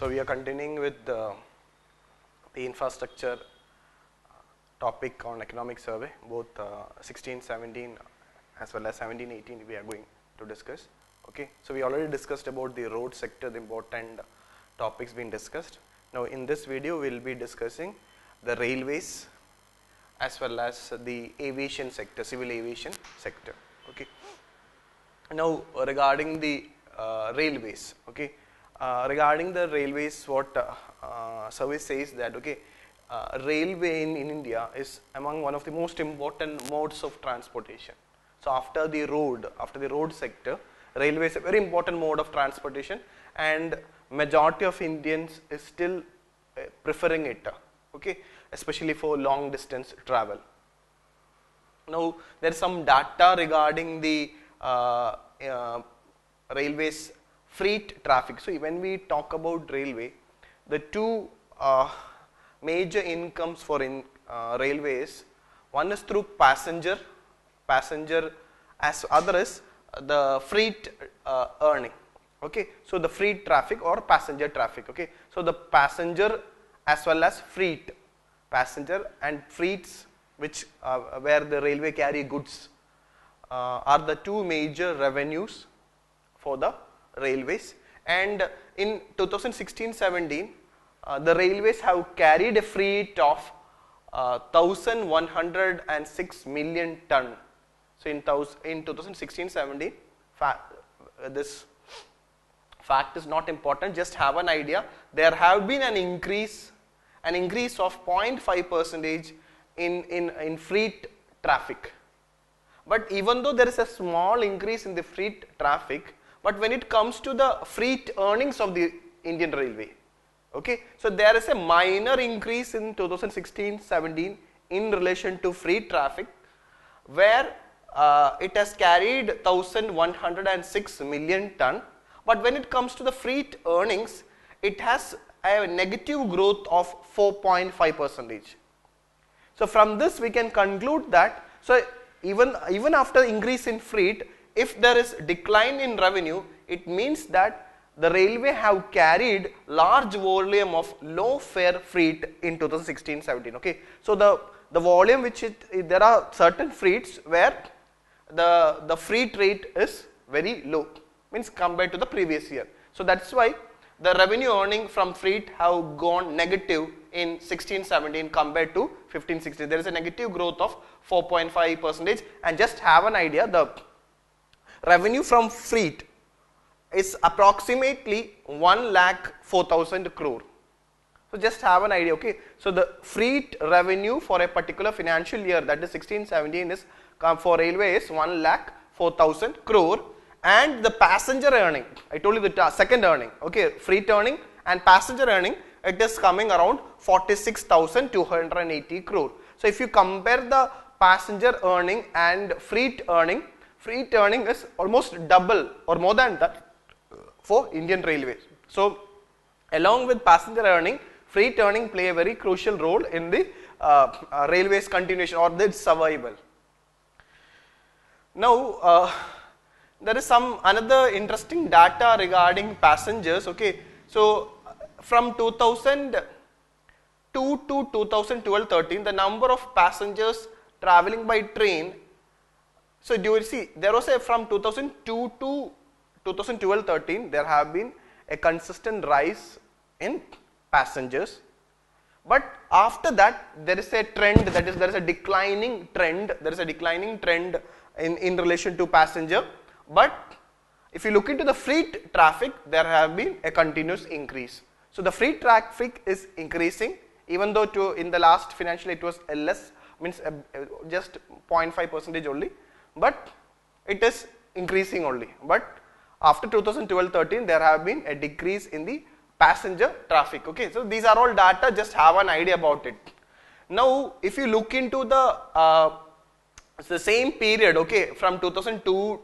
So we are continuing with the infrastructure topic on economic survey, both 16-17 as well as 17-18 we are going to discuss. Okay, so we already discussed about the road sector, the important topics being discussed. Now in this video we will be discussing the railways as well as the aviation sector, civil aviation sector. Okay. Now regarding the railways, okay, regarding the railways, what survey says that railway in India is among one of the most important modes of transportation. So after the road sector, railway is a very important mode of transportation, and majority of Indians is still preferring it, okay, especially for long distance travel. Now there is some data regarding the railways freight traffic. So when we talk about railway, the two major incomes for railways, one is through passenger as other is the freight earning. Okay, so the freight traffic or passenger traffic. Okay, so the passenger as well as freight, passenger and freights, which where the railway carry goods, are the two major revenues for the railways. And in 2016-17, the railways have carried a freight of 1,106 million ton. So in 2016-17, this fact is not important, just have an idea. There have been an increase of 0.5% in freight traffic. But even though there is a small increase in the freight traffic, but when it comes to the freight earnings of the Indian Railway, okay, so there is a minor increase in 2016-17 in relation to freight traffic, where it has carried 1,106 million ton. But when it comes to the freight earnings, it has a negative growth of 4.5%. So from this we can conclude that, so even after increase in freight, if there is decline in revenue, it means that the railway have carried large volume of low fare freight in 2016-17. Okay, so the volume which there are certain freights where the freight rate is very low, means compared to the previous year. So that's why the revenue earning from freight have gone negative in 16-17 compared to 15-16. There is a negative growth of 4.5%, and just have an idea, the revenue from freight is approximately 1,04,000 crore. So just have an idea, okay. So the freight revenue for a particular financial year, that is 16-17, is for railway is 1,04,000 crore, and the passenger earning, I told you the second earning, okay, freight earning and passenger earning, it is coming around 46,280 crore. So if you compare the passenger earning and freight earning is almost double or more than that for Indian Railways. So along with passenger earning, freight earning play a very crucial role in the railways continuation or the survival. Now there is some another interesting data regarding passengers. Okay, so from 2002 to 2012-13, the number of passengers traveling by train. So do you see, there was a from 2002 to 2012-13, there have been a consistent rise in passengers. But after that, there is a trend, that is, there is a declining trend. There is a declining trend in relation to passenger. But if you look into the freight traffic, there have been a continuous increase. So the freight traffic is increasing, even though in the last financial it was less, means just 0.5% only, but it is increasing only. But after 2012-13, there have been a decrease in the passenger traffic. Okay, so these are all data, just have an idea about it. Now if you look into the same period, okay, from 2002-3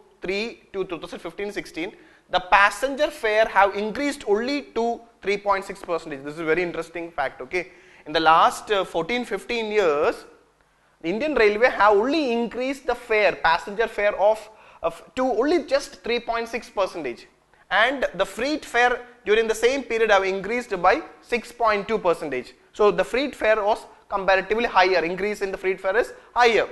to 2015-16, the passenger fare have increased only to 3.6%. This is a very interesting fact. Okay, in the last 14-15 years, the Indian Railway have only increased the fare, passenger fare to only just 3.6%. and the freight fare during the same period have increased by 6.2%. So the freight fare was comparatively higher, increase in the freight fare is higher.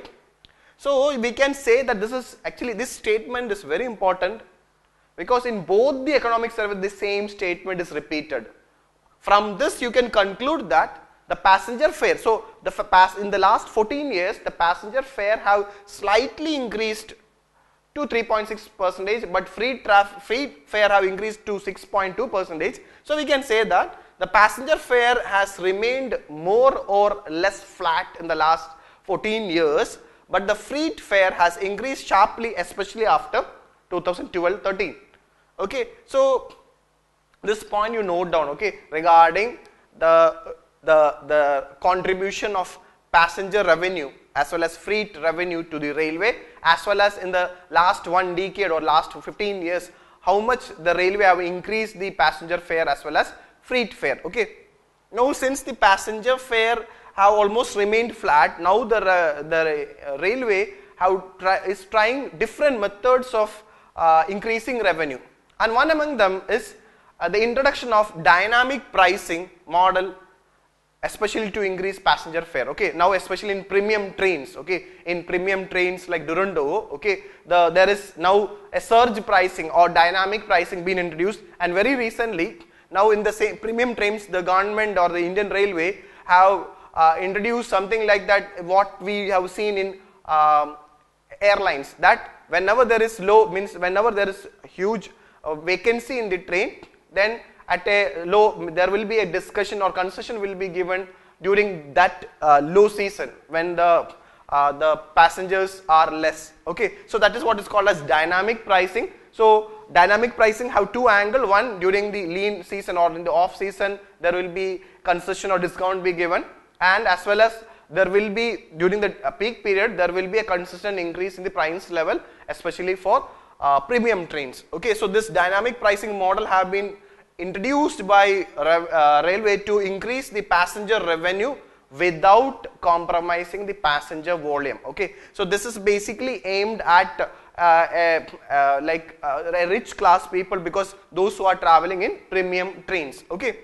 So we can say that this statement is very important, because in both the economic survey the same statement is repeated. From this you can conclude that the passenger fare, so in the last 14 years the passenger fare have slightly increased to 3.6%, but freight fare have increased to 6.2%. So we can say that the passenger fare has remained more or less flat in the last 14 years, but the freight fare has increased sharply, especially after 2012-13. Okay, so this point you note down, okay, regarding the contribution of passenger revenue as well as freight revenue to the railway, as well as in the last 1 decade or last 15 years, how much the railway have increased the passenger fare as well as freight fare. Okay, now since the passenger fare have almost remained flat, now the railway is trying different methods of increasing revenue, and one among them is the introduction of dynamic pricing model, especially to increase passenger fare. Okay, now especially in premium trains, okay, in premium trains like Durando, okay, there is now a surge pricing or dynamic pricing being introduced, and very recently now in the same premium trains the government or the Indian Railway have introduced something like that, what we have seen in airlines, that whenever there is whenever there is huge vacancy in the train, then at a low there will be a discussion or concession will be given during that low season when the passengers are less. Okay, so that is what is called as dynamic pricing. So dynamic pricing have two angles: one, during the lean season or in the off season there will be concession or discount be given, and as well as there will be during the peak period there will be a consistent increase in the price level, especially for premium trains. Okay, so this dynamic pricing model have been introduced by railway to increase the passenger revenue without compromising the passenger volume. Okay, so this is basically aimed at a rich class people, because those who are traveling in premium trains. Okay,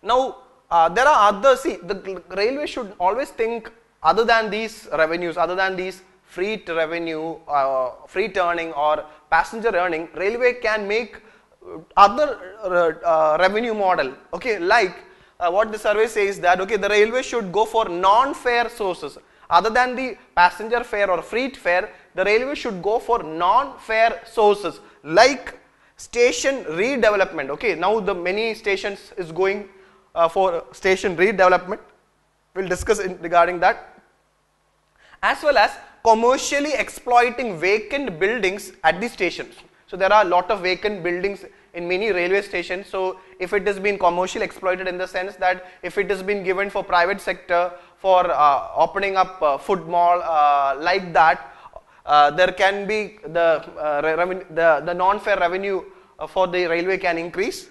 now there are others. See, the railway should always think other than these revenues, other than these freight revenue, freight earning or passenger earning, railway can make other revenue model. Okay, like what the survey says that, okay, the railway should go for non-fare sources other than the passenger fare or freight fare. The railway should go for non-fare sources like station redevelopment. Okay, now the many stations is going for station redevelopment. We'll discuss regarding that, as well as commercially exploiting vacant buildings at the stations. So there are a lot of vacant buildings in many railway stations. So if it has been commercially exploited, in the sense that if it has been given for private sector for opening up food mall like that, there can be the non-fare revenue for the railway can increase.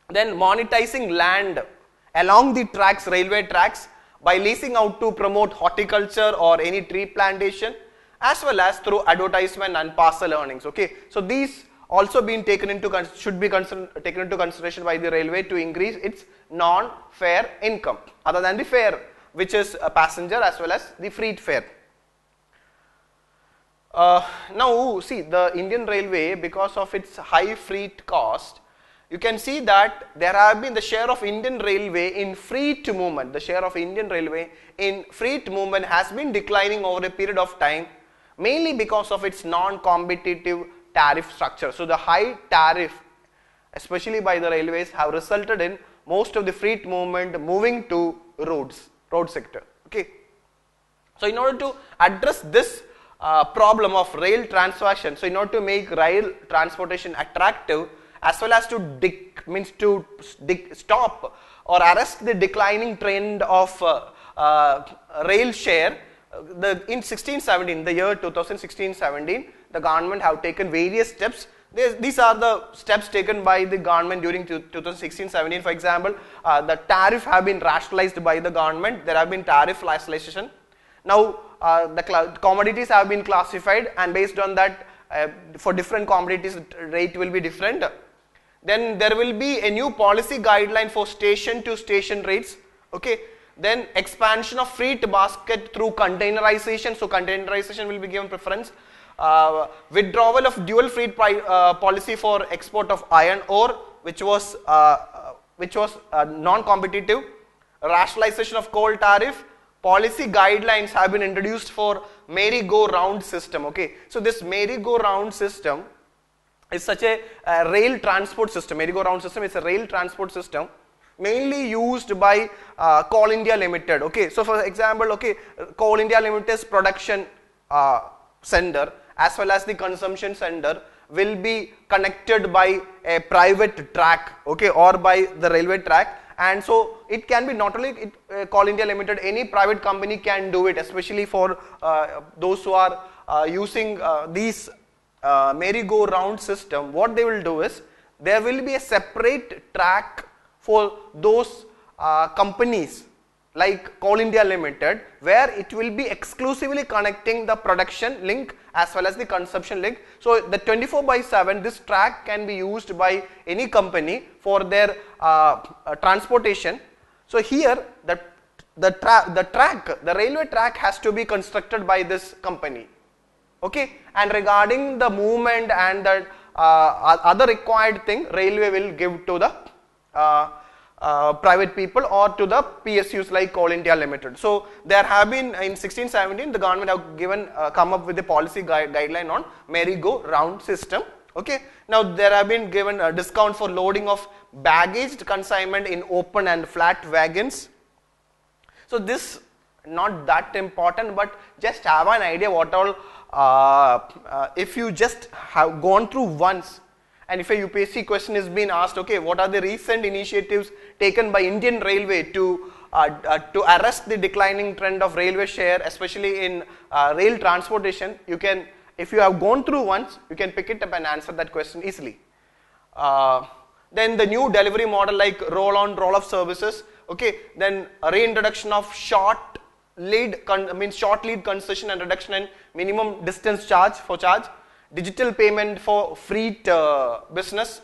Then monetizing land along the tracks, railway tracks, by leasing out to promote horticulture or any tree plantation, as well as through advertisement and parcel earnings. Okay, so these also being taken into taken into consideration by the railway to increase its non-fare income other than the fare, which is a passenger as well as the freight fare. Now see, the Indian Railway, because of its high freight cost, you can see that there have been the share of Indian Railway in freight movement. The share of Indian Railway in freight movement has been declining over a period of time, mainly because of its non-competitive tariff structure. So the high tariff, especially by the railways, have resulted in most of the freight movement moving to road sector. Okay, so in order to address this problem of rail transaction, so in order to make rail transportation attractive, as well as to stop or arrest the declining trend of rail share, in 16-17, the year 2016-17, the government have taken various steps. These are the steps taken by the government during 2016-17. For example, the tariff have been rationalized by the government. There have been tariff rationalization. Now the commodities have been classified, and based on that for different commodities rate will be different. Then there will be a new policy guideline for station to station rates. Okay. Then expansion of freight basket through containerization. So containerization will be given preference. Withdrawal of dual freight policy for export of iron ore, which was non-competitive. Rationalization of coal tariff. Policy guidelines have been introduced for merry-go-round system. Okay. So this merry-go-round system is such a rail transport system. Merry-go-round system is a rail transport system mainly used by Coal India Limited. Okay, so for example, okay, Coal India Limited's production center as well as the consumption center will be connected by a private track, okay, or by the railway track, and so it can be not only Coal India Limited, any private company can do it, especially for those who are using these merry-go-round system. What they will do is there will be a separate track for those companies like Coal India Limited, where it will be exclusively connecting the production link as well as the consumption link. So the 24/7 this track can be used by any company for their transportation. So here the railway track has to be constructed by this company. Okay, and regarding the movement and the other required thing, railway will give to the private people or to the PSUs like Coal India Limited. So there have been in 1617 the government have given come up with a policy guideline on merry-go-round system. Okay, now there have been given a discount for loading of baggage consignment in open and flat wagons. So this not that important, but just have an idea what all if you just have gone through once, and if a UPSC question is being asked, okay, what are the recent initiatives taken by Indian Railway to arrest the declining trend of railway share, especially in rail transportation, you can, if you have gone through once, you can pick it up and answer that question easily. Then the new delivery model like roll-on, roll-off services, okay, then a reintroduction of short lead concession and reduction in minimum distance charge, digital payment for freight business,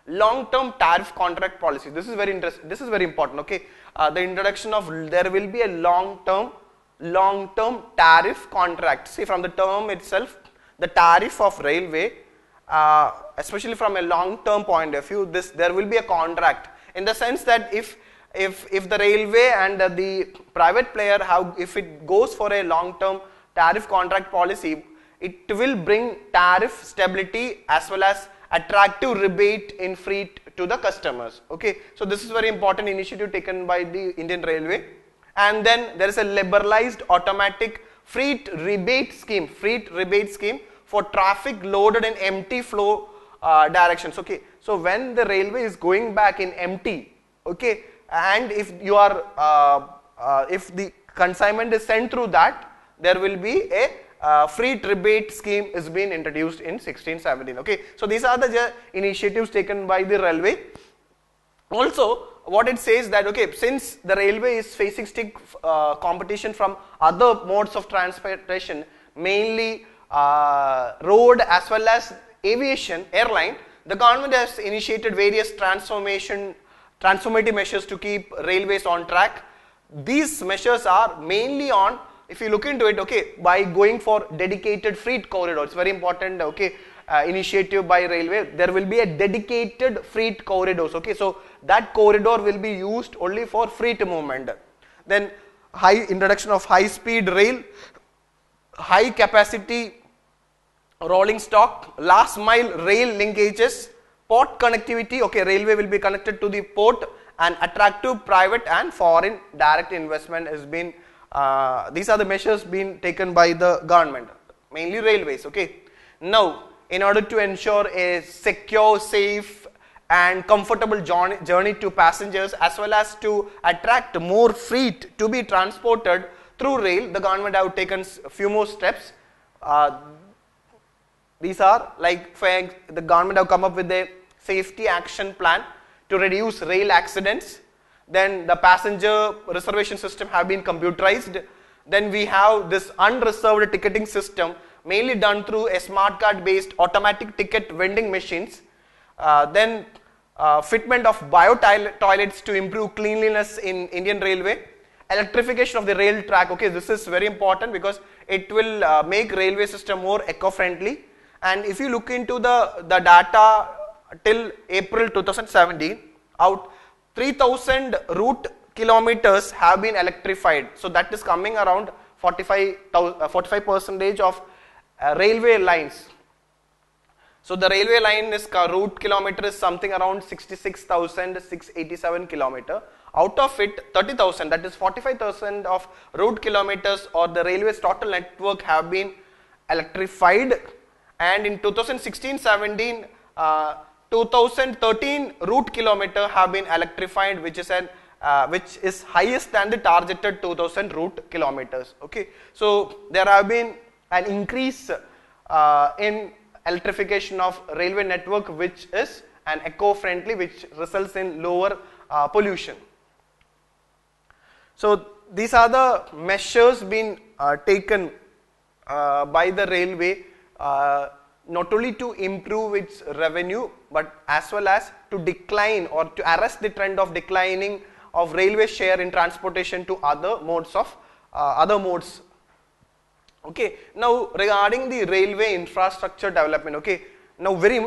long-term tariff contract policy. This is very interesting. This is very important. Okay, the introduction of, there will be a long-term tariff contract. See, from the term itself, the tariff of railway, especially from a long-term point of view, there will be a contract in the sense that if the railway and the private player if it goes for a long-term tariff contract policy, it will bring tariff stability as well as attractive rebate in freight to the customers. Okay, so this is very important initiative taken by the Indian Railway. And then there is a liberalized automatic freight rebate scheme for traffic loaded in empty flow directions. Okay, so when the railway is going back in empty, okay, and if you are if the consignment is sent through that, there will be a freight rebate scheme is being introduced in 1617. Okay, so these are the initiatives taken by the railway. Also, what it says that, okay, since the railway is facing stiff competition from other modes of transportation, mainly road as well as aviation, airline, the government has initiated various transformative measures to keep railways on track. These measures are mainly on, if you look into it, okay, by going for dedicated freight corridor. It's very important, okay, initiative by railway. There will be a dedicated freight corridors. Okay, so that corridor will be used only for freight movement. Then introduction of high speed rail, high capacity rolling stock, last mile rail linkages, port connectivity. Okay, railway will be connected to the port, and attractive private and foreign direct investment has been, these are the measures being taken by the government, mainly railways. Okay, now in order to ensure a secure, safe and comfortable journey to passengers, as well as to attract more freight to be transported through rail, the government have taken a few more steps. These are like, the government have come up with a safety action plan to reduce rail accidents. Then the passenger reservation system have been computerized. Then we have this unreserved ticketing system, mainly done through a smart card based automatic ticket vending machines. Then fitment of bio toilets to improve cleanliness in Indian Railway. Electrification of the rail track. Okay, this is very important because it will make railway system more eco-friendly. And if you look into the data till April 2017, out 3000 route kilometers have been electrified. So that is coming around 45% of railway lines. So the railway line is route kilometer is something around 66,687 kilometer. Out of it, 30,000, that is 45% of route kilometers or the railway's total network have been electrified. And in 2016-17, 2013 route kilometer have been electrified, which is highest than the targeted 2000 route kilometers. Okay, so there have been an increase in electrification of railway network, which is an eco-friendly, which results in lower pollution. So these are the measures being taken by the railway, not only to improve its revenue, but as well as to decline or to arrest the trend of declining of railway share in transportation to other modes. Okay, now regarding the railway infrastructure development, okay, now very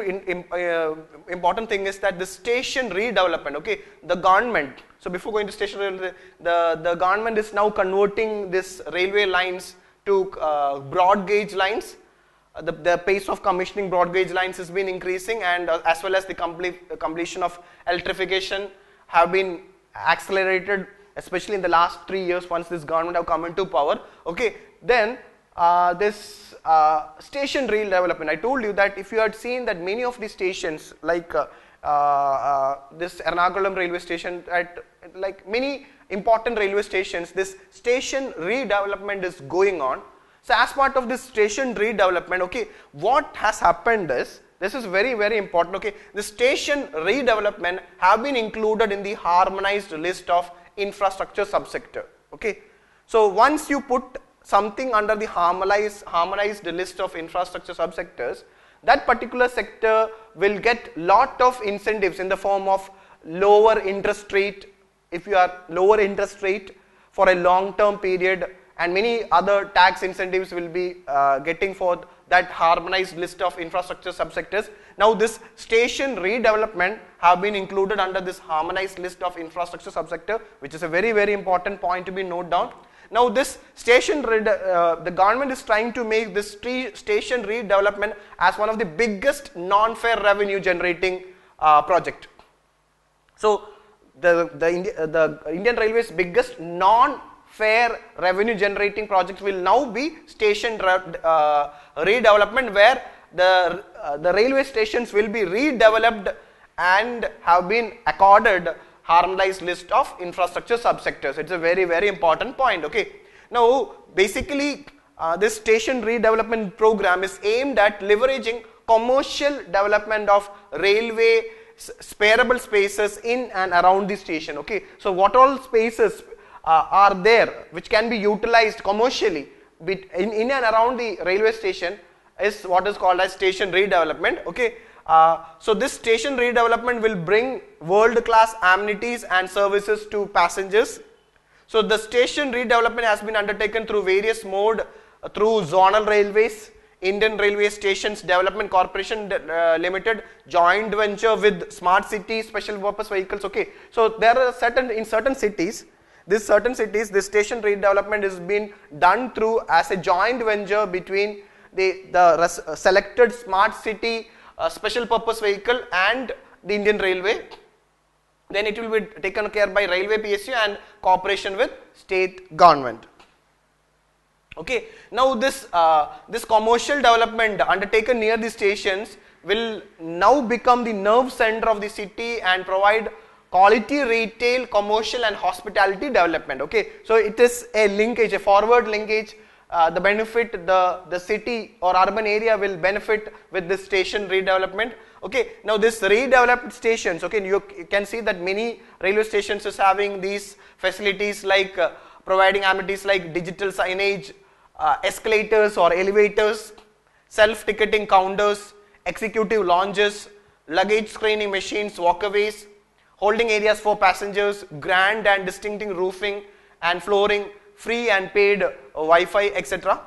important thing is that the station redevelopment, okay, the government, so before going to station railway, the government is now converting this railway lines to broad gauge lines. The pace of commissioning broad gauge lines has been increasing, and as well as the completion of electrification have been accelerated, especially in the last 3 years once this government have come into power. Okay, then this station redevelopment, I told you that if you had seen that many of the stations like this Ernakulam railway station, like many important railway stations, this station redevelopment is going on. So as part of this station redevelopment, okay, what has happened is, this is very, very important, okay, the station redevelopment have been included in the harmonized list of infrastructure subsector. Okay, so once you put something under the harmonized list of infrastructure subsectors, that particular sector will get lot of incentives in the form of lower interest rate, if you are lower interest rate for a long term period, and many other tax incentives will be getting for that harmonized list of infrastructure subsectors. Now this station redevelopment have been included under this harmonized list of infrastructure subsector, which is a very, very important point to be noted down. Now this station, the government is trying to make this station redevelopment as one of the biggest non-fare revenue generating project. So the Indian Railways biggest non-fare revenue generating project will now be station redevelopment, where the railway stations will be redeveloped and have been accorded harmonized list of infrastructure subsectors. It's a very, very important point. Okay, now basically this station redevelopment program is aimed at leveraging commercial development of railway sparable spaces in and around the station. Okay, so what all spaces are there which can be utilized commercially in and around the railway station is what is called as station redevelopment. Okay, so this station redevelopment will bring world-class amenities and services to passengers. So the station redevelopment has been undertaken through various modes, through zonal railways, Indian Railway Stations Development Corporation Limited, joint venture with Smart City Special Purpose Vehicles. Okay, so there are certain cities, this station redevelopment is being done through as a joint venture between the selected Smart City Special Purpose Vehicle and the Indian Railway. Then it will be taken care by Railway PSU and cooperation with state government. Okay, now this commercial development undertaken near the stations will now become the nerve center of the city and provide quality retail, commercial and hospitality development. Okay, so it is a linkage, a forward linkage. The benefit, the city or urban area will benefit with this station redevelopment. Okay, now this redeveloped stations, okay, you can see that many railway stations is having these facilities like providing amenities like digital signage, escalators or elevators, self-ticketing counters, executive lounges, luggage screening machines, walkways, holding areas for passengers, grand and distinctive roofing and flooring, free and paid Wi-Fi, etc.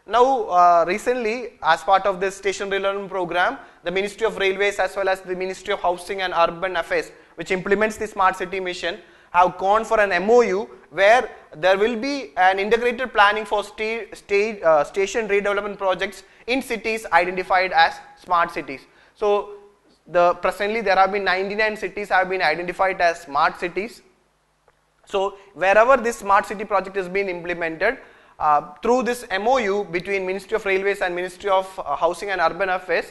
Now, recently, as part of this station redevelopment program, the Ministry of Railways as well as the Ministry of Housing and Urban Affairs, which implements the Smart City Mission, have gone for an MOU where there will be an integrated planning for station redevelopment projects in cities identified as smart cities. So, presently there have been 99 cities have been identified as smart cities. So, wherever this smart city project is being implemented, through this MOU between Ministry of Railways and Ministry of Housing and Urban Affairs,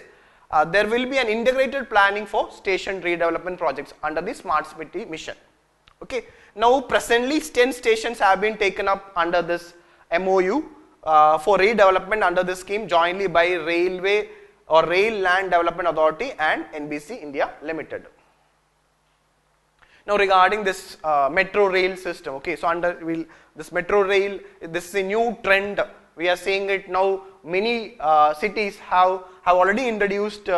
there will be an integrated planning for station redevelopment projects under the Smart City Mission. Okay. Now, presently 10 stations have been taken up under this MOU for redevelopment under this scheme jointly by Railway or Rail Land Development Authority and NBC India Limited. Now, regarding this metro rail system, okay, so this metro rail, this is a new trend. We are seeing it now. Many cities have already introduced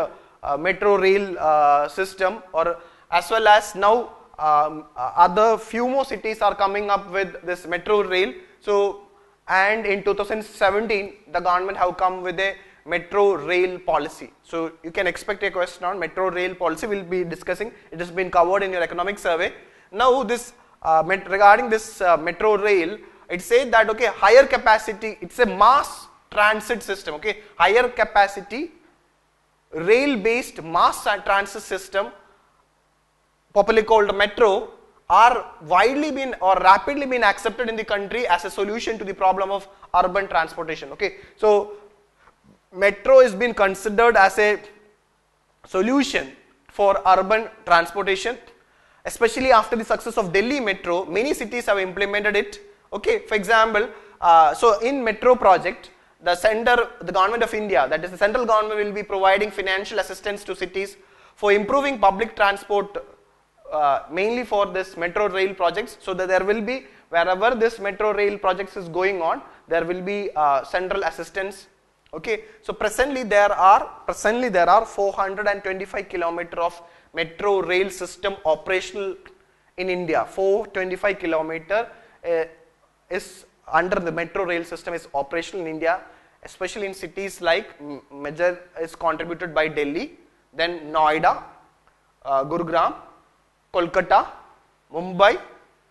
metro rail system, or as well as now other few more cities are coming up with this metro rail. So, and in 2017, the government have come with a metro rail policy. So, you can expect a question on metro rail policy. We will be discussing. It has been covered in your economic survey. Now, this regarding this metro rail, it said that okay, higher capacity. It's a mass transit system. Okay, higher capacity rail based mass transit system, popularly called metro, are widely been or rapidly been accepted in the country as a solution to the problem of urban transportation. Okay, so metro is being considered as a solution for urban transportation, especially after the success of Delhi Metro. Many cities have implemented it. Okay, for example, so in metro project, the government of India, that is the central government, will be providing financial assistance to cities for improving public transport, mainly for this metro rail projects. So that there will be, wherever this metro rail projects is going on, there will be central assistance. Okay, so presently there are 425 kilometers of metro rail system operational in India. 425 kilometers is under the metro rail system is operational in India, especially in cities like major is contributed by Delhi, then Noida, Gurugram, Kolkata, Mumbai,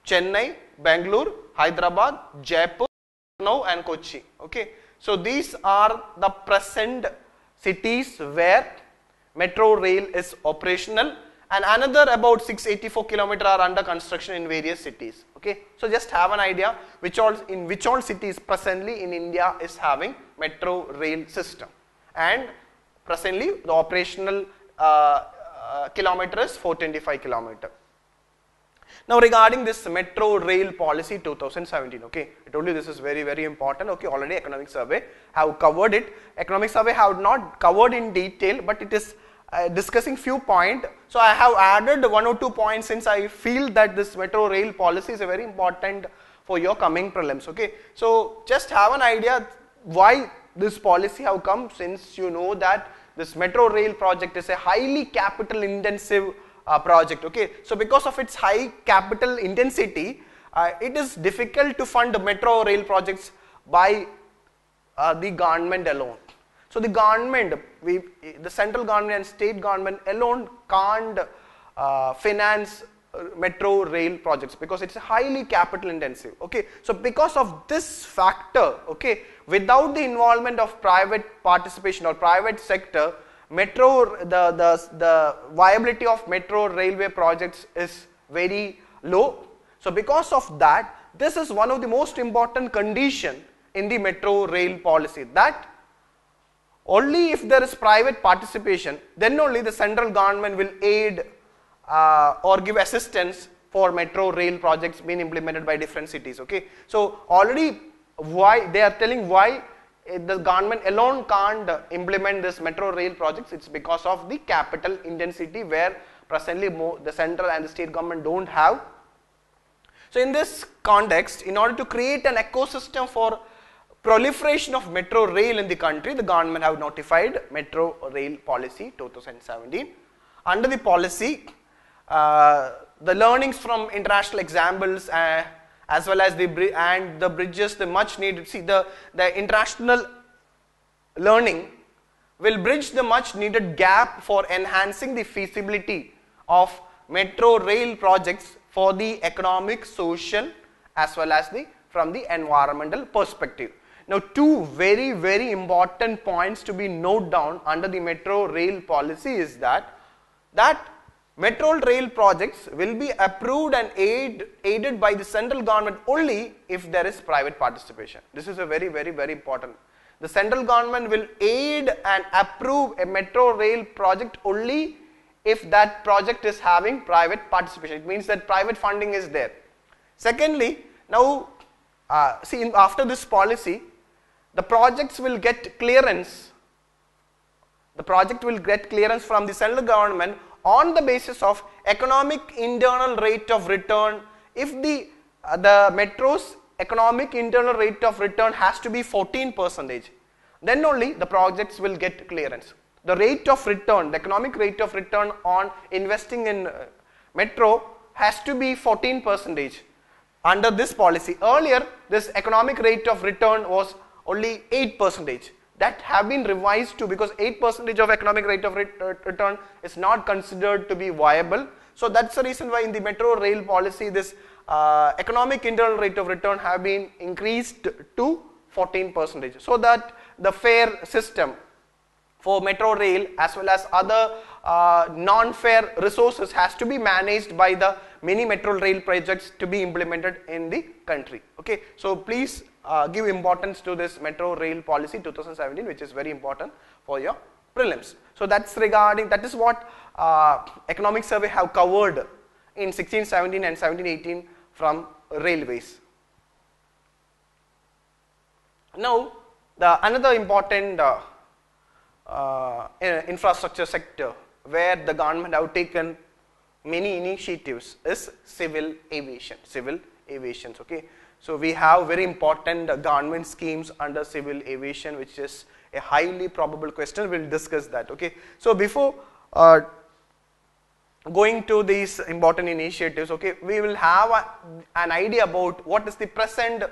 Chennai, Bangalore, Hyderabad, Jaipur, Lucknow and Kochi. Okay. So, these are the present cities where metro rail is operational, and another about 684 kilometers are under construction in various cities. Okay. So, just have an idea which all cities presently in India is having metro rail system, and presently the operational kilometer is 425 kilometers. Now, regarding this metro rail policy 2017, okay, I told you this is very, very important. Okay, already economic survey have covered it. Economic survey have not covered in detail, but it is discussing few points. So, I have added 1 or 2 points since I feel that this metro rail policy is very important for your coming prelims. Okay, so just have an idea why this policy have come, since you know that this metro rail project is a highly capital intensive project. Okay, so because of its high capital intensity, it is difficult to fund metro rail projects by the government alone. So the government, the central government and state government alone can't finance metro rail projects because it's highly capital intensive. Okay, so because of this factor, okay, without the involvement of private participation or private sector, the viability of metro railway projects is very low. So because of that, this is one of the most important condition in the metro rail policy, that only if there is private participation, then only the central government will aid or give assistance for metro rail projects being implemented by different cities. Okay, so already why they are telling why the government alone can't implement this metro rail projects. It's because of the capital intensity, where presently the central and the state government don't have. So in this context, in order to create an ecosystem for proliferation of metro rail in the country, the government have notified Metro Rail Policy 2017. Under the policy, the learnings from international examples as well as the bridges, the much needed, see the international learning will bridge the much needed gap for enhancing the feasibility of metro rail projects for the economic, social as well as from the environmental perspective. Now, two very, very important points to be noted down under the metro rail policy is that metro rail projects will be approved and aided by the central government only if there is private participation. This is a very, very, very important. The central government will aid and approve a metro rail project only if that project is having private participation. It means that private funding is there. Secondly, now see, after this policy, the projects will get clearance. The project will get clearance from the central government on the basis of economic internal rate of return. If the metro's economic internal rate of return has to be 14%, then only the projects will get clearance. The rate of return, the economic rate of return on investing in metro has to be 14% under this policy. Earlier, this economic rate of return was only 8%. That have been revised to, because 8% of economic rate of return is not considered to be viable. So that's the reason why in the metro rail policy this economic internal rate of return have been increased to 14%, so that the fare system for metro rail as well as other non-fare resources has to be managed by the many metro rail projects to be implemented in the country. Okay, so please give importance to this metro rail policy 2017, which is very important for your prelims. So that's regarding, that is what economic survey have covered in 16-17 and 17-18 from railways. Now, another important infrastructure sector where the government have taken many initiatives is civil aviation. Civil aviations. Okay, so we have very important government schemes under civil aviation, which is a highly probable question. We'll discuss that. Okay, so before going to these important initiatives, okay, we will have an idea about what is the present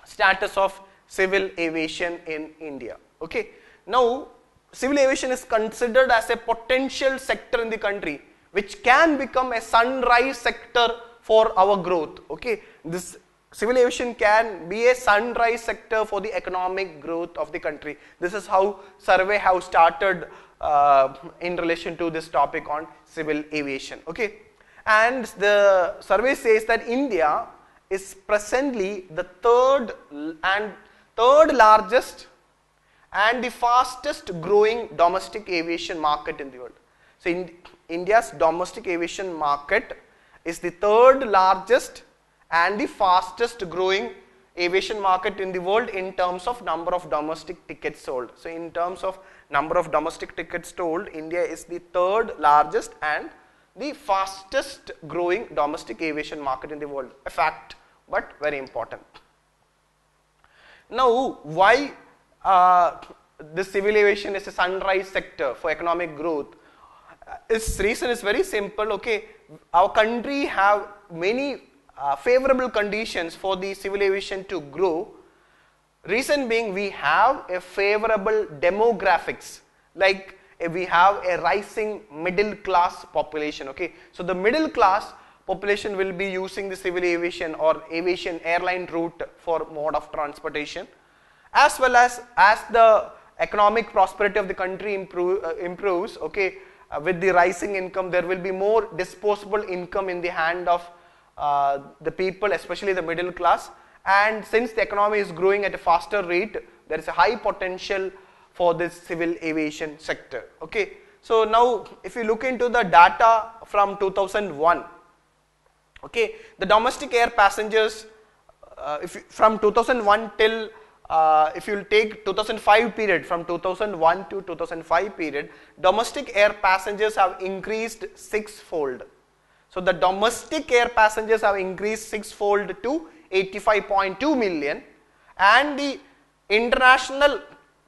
status of civil aviation in India. Okay, now civil aviation is considered as a potential sector in the country which can become a sunrise sector for our growth. Okay, this civil aviation can be a sunrise sector for the economic growth of the country. This is how survey have started in relation to this topic on civil aviation. Okay, and the survey says that India is presently the third largest and the fastest growing domestic aviation market in the world. So India's domestic aviation market is the third largest and the fastest growing aviation market in the world in terms of number of domestic tickets sold. So in terms of number of domestic tickets sold, India is the third largest and the fastest growing domestic aviation market in the world. A fact, but very important. Now, why the civil aviation is a sunrise sector for economic growth? Its reason is very simple. Okay, our country have many favorable conditions for the civil aviation to grow. Reason being, we have a favorable demographics, like we have a rising middle class population. Okay, so the middle class population will be using the civil aviation or aviation airline route for mode of transportation, as well as the economic prosperity of the country improves. Okay, with the rising income, there will be more disposable income in the hand of the people, especially the middle class. And since the economy is growing at a faster rate, there is a high potential for this civil aviation sector. Okay, so now if you look into the data from 2001, okay, the domestic air passengers, from 2001 till if you take 2005 period, from 2001 to 2005 period, domestic air passengers have increased sixfold. So the domestic air passengers have increased sixfold to 85.2 million, and the international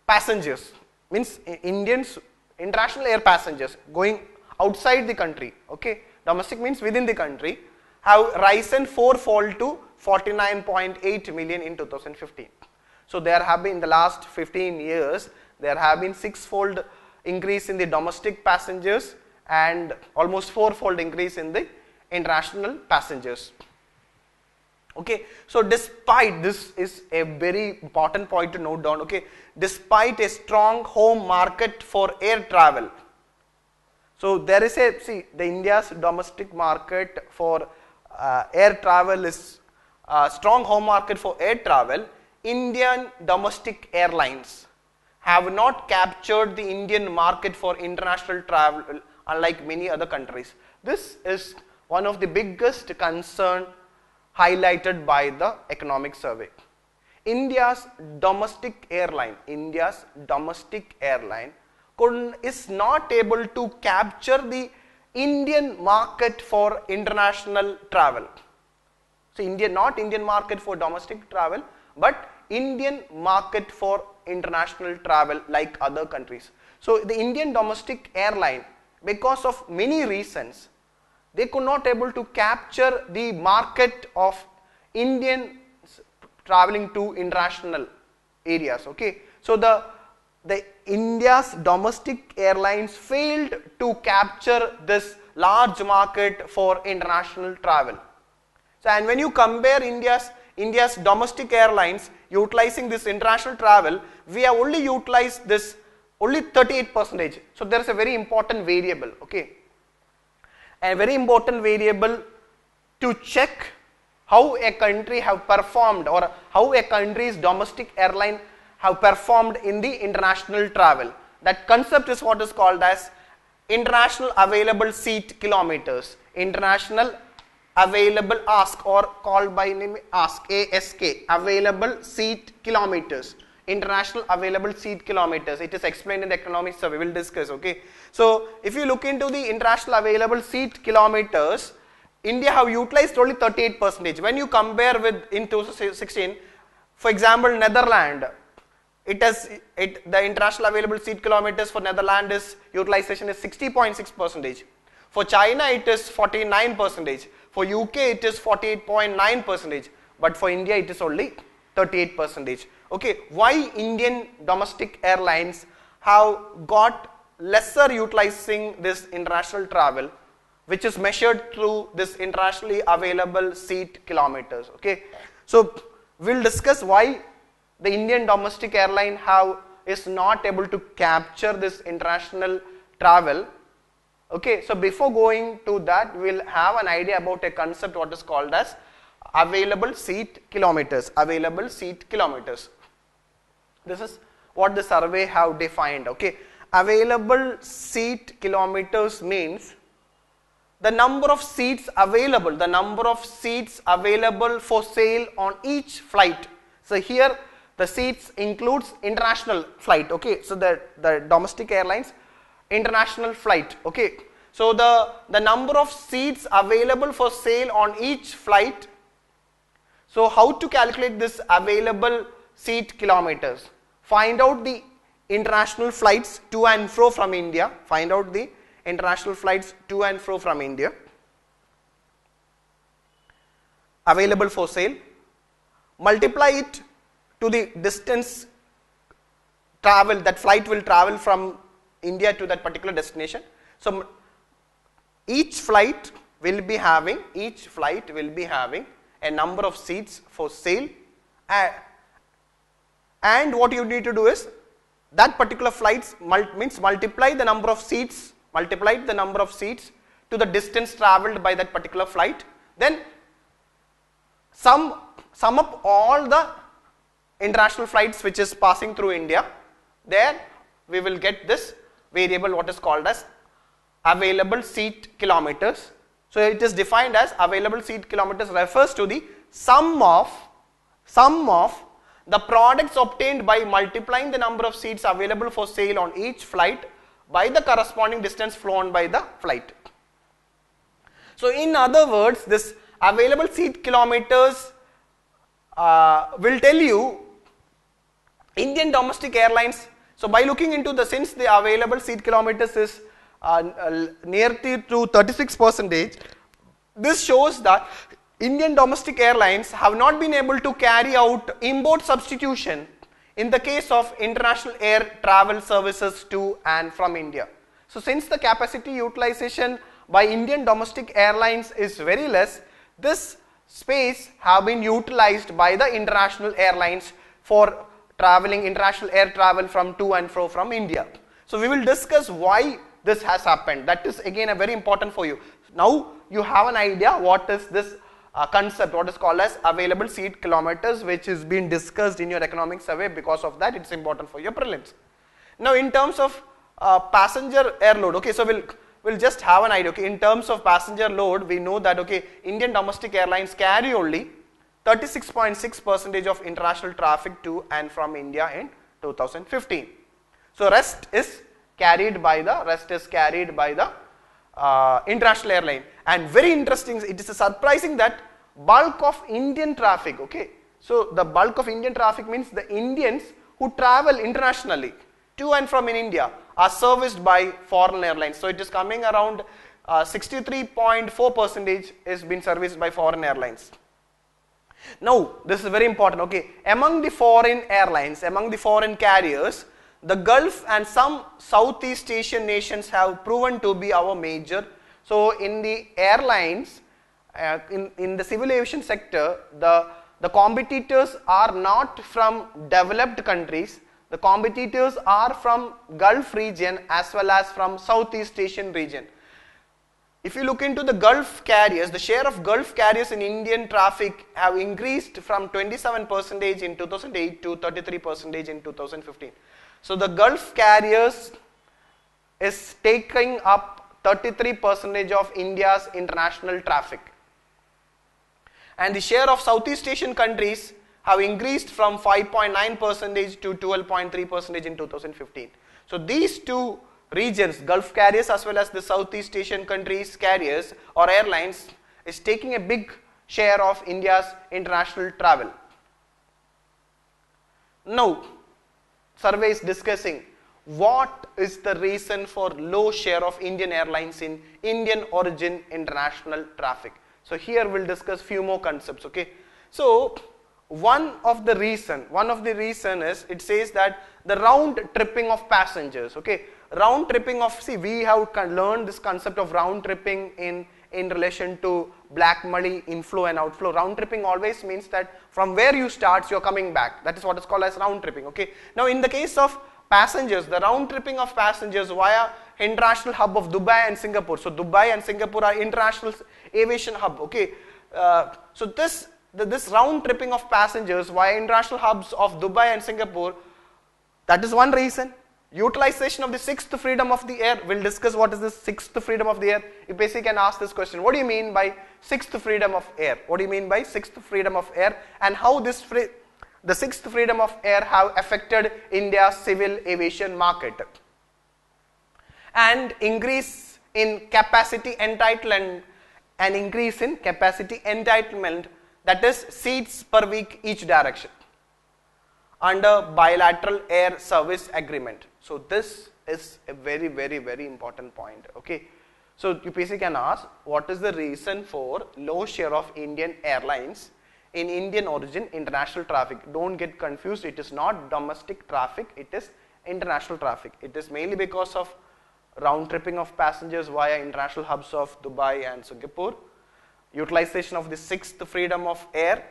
passengers, means Indians, international air passengers going outside the country, okay, domestic means within the country, have risen fourfold to 49.8 million in 2015. So there have been, in the last 15 years, there have been six-fold increase in the domestic passengers and almost fourfold increase in the international passengers. Okay, so despite, this is a very important point to note down, okay, despite a strong home market for air travel. So there is a, see, the India's domestic market for air travel is a strong home market for air travel. Indian domestic airlines have not captured the Indian market for international travel unlike many other countries. This is one of the biggest concern highlighted by the economic survey. India's domestic airline is not able to capture the Indian market for international travel. So not Indian market for domestic travel, but Indian market for international travel like other countries. So the Indian domestic airline, because of many reasons, they could not able to capture the market of Indian traveling to international areas. Okay, so the India's domestic airlines failed to capture this large market for international travel. So, and when you compare India's domestic airlines utilizing this international travel, we have only utilized this only 38%. So there is a very important variable. Okay, a very important variable to check how a country have performed or how a country's domestic airline have performed in the international travel. That concept is what is called as international available seat kilometers, international available ASK, or called by name ASK, ASK, available seat kilometers, international available seat kilometers. It is explained in the economic survey, we will discuss. Okay, so if you look into the international available seat kilometers, India have utilized only 38%. When you compare with in 2016, for example, Netherlands, the international available seat kilometers for Netherlands utilization is 60.6%. For China it is 49%. For UK it is 48.9%. But for India it is only 38%. Okay, why Indian domestic airlines have got lesser utilizing this international travel, which is measured through this internationally available seat kilometers. Okay, so we'll discuss why the Indian domestic airline is not able to capture this international travel. Okay, so before going to that, we'll have an idea about a concept what is called as available seat kilometers. Available seat kilometers. This is what the survey have defined. Okay, available seat kilometers means the number of seats available, for sale on each flight. So here the seats includes international flight. Okay, so the domestic airlines international flight. Okay, so the number of seats available for sale on each flight. So how to calculate this available seat kilometers? Find out the international flights to and fro from India. Find out the international flights to and fro from India available for sale. Multiply it to the distance travel that flight will travel from India to that particular destination. So each flight will be having a number of seats for sale, and what you need to do is that particular flights means multiply the number of seats to the distance traveled by that particular flight, then sum up all the international flights which is passing through India. There we will get this variable what is called as available seat kilometers. So it is defined as available seat kilometers refers to the sum of the products obtained by multiplying the number of seats available for sale on each flight by the corresponding distance flown by the flight. So in other words, this available seat kilometers will tell you Indian domestic airlines, so by looking into the, since the available seat kilometers is near to 36%, this shows that Indian domestic airlines have not been able to carry out import substitution in the case of international air travel services to and from India. So since the capacity utilization by Indian domestic airlines is very less, this space have been utilized by the international airlines for traveling, international air travel from to and fro from India. So we will discuss why this has happened. That is again a very important for you. Now you have an idea what is this concept, what is called as available seat kilometers, which is being discussed in your economic survey. Because of that, it's important for your prelims. Now in terms of passenger air load, okay, so we'll just have an idea. Okay, in terms of passenger load, we know that okay, Indian domestic airlines carry only 36.6% of international traffic to and from India in 2015. So rest is carried by the international airline. And very interesting, it is surprising that bulk of Indian traffic, okay, so the bulk of Indian traffic means the Indians who travel internationally to and from in India are serviced by foreign airlines. So it is coming around 63.4% is being serviced by foreign airlines. Now this is very important, okay, among the foreign airlines, among the foreign carriers, the Gulf and some Southeast Asian nations have proven to be our major. So in the airlines, in the civil aviation sector, the competitors are not from developed countries. The competitors are from Gulf region as well as from Southeast Asian region. If you look into the Gulf carriers, the share of Gulf carriers in Indian traffic have increased from 27% in 2008 to 33% in 2015. So the Gulf carriers is taking up 33% of India's international traffic. And the share of Southeast Asian countries have increased from 5.9% to 12.3% in 2015. So these two regions, Gulf carriers as well as the Southeast Asian countries carriers or airlines, is taking a big share of India's international travel. Now, survey is discussing what is the reason for low share of Indian airlines in Indian origin international traffic. So here we'll discuss few more concepts, okay. So one of the reason is, it says that the round tripping of passengers, okay. Round tripping of, see, we have learned this concept of round tripping in relation to black money inflow and outflow. Round tripping always means that from where you start, you're coming back. That is what is called as round tripping, okay. Now in the case of passengers, the round tripping of passengers via international hub of Dubai and Singapore. So Dubai and Singapore are international aviation hub, okay. So this round tripping of passengers via international hubs of Dubai and Singapore, that is one reason. Utilization of the sixth freedom of the air. We'll discuss what is the sixth freedom of the air. You basically can ask this question. What do you mean by sixth freedom of air? What do you mean by sixth freedom of air, and how the sixth freedom of air have affected India's civil aviation market? And increase in capacity entitlement, that is seats per week each direction, under bilateral air service agreement. So this is a very, very, very important point, okay. So UPSC can ask, what is the reason for low share of Indian airlines in Indian origin international traffic? Don't get confused, it is not domestic traffic, it is international traffic. It is mainly because of round tripping of passengers via international hubs of Dubai and Singapore, utilization of the sixth freedom of air,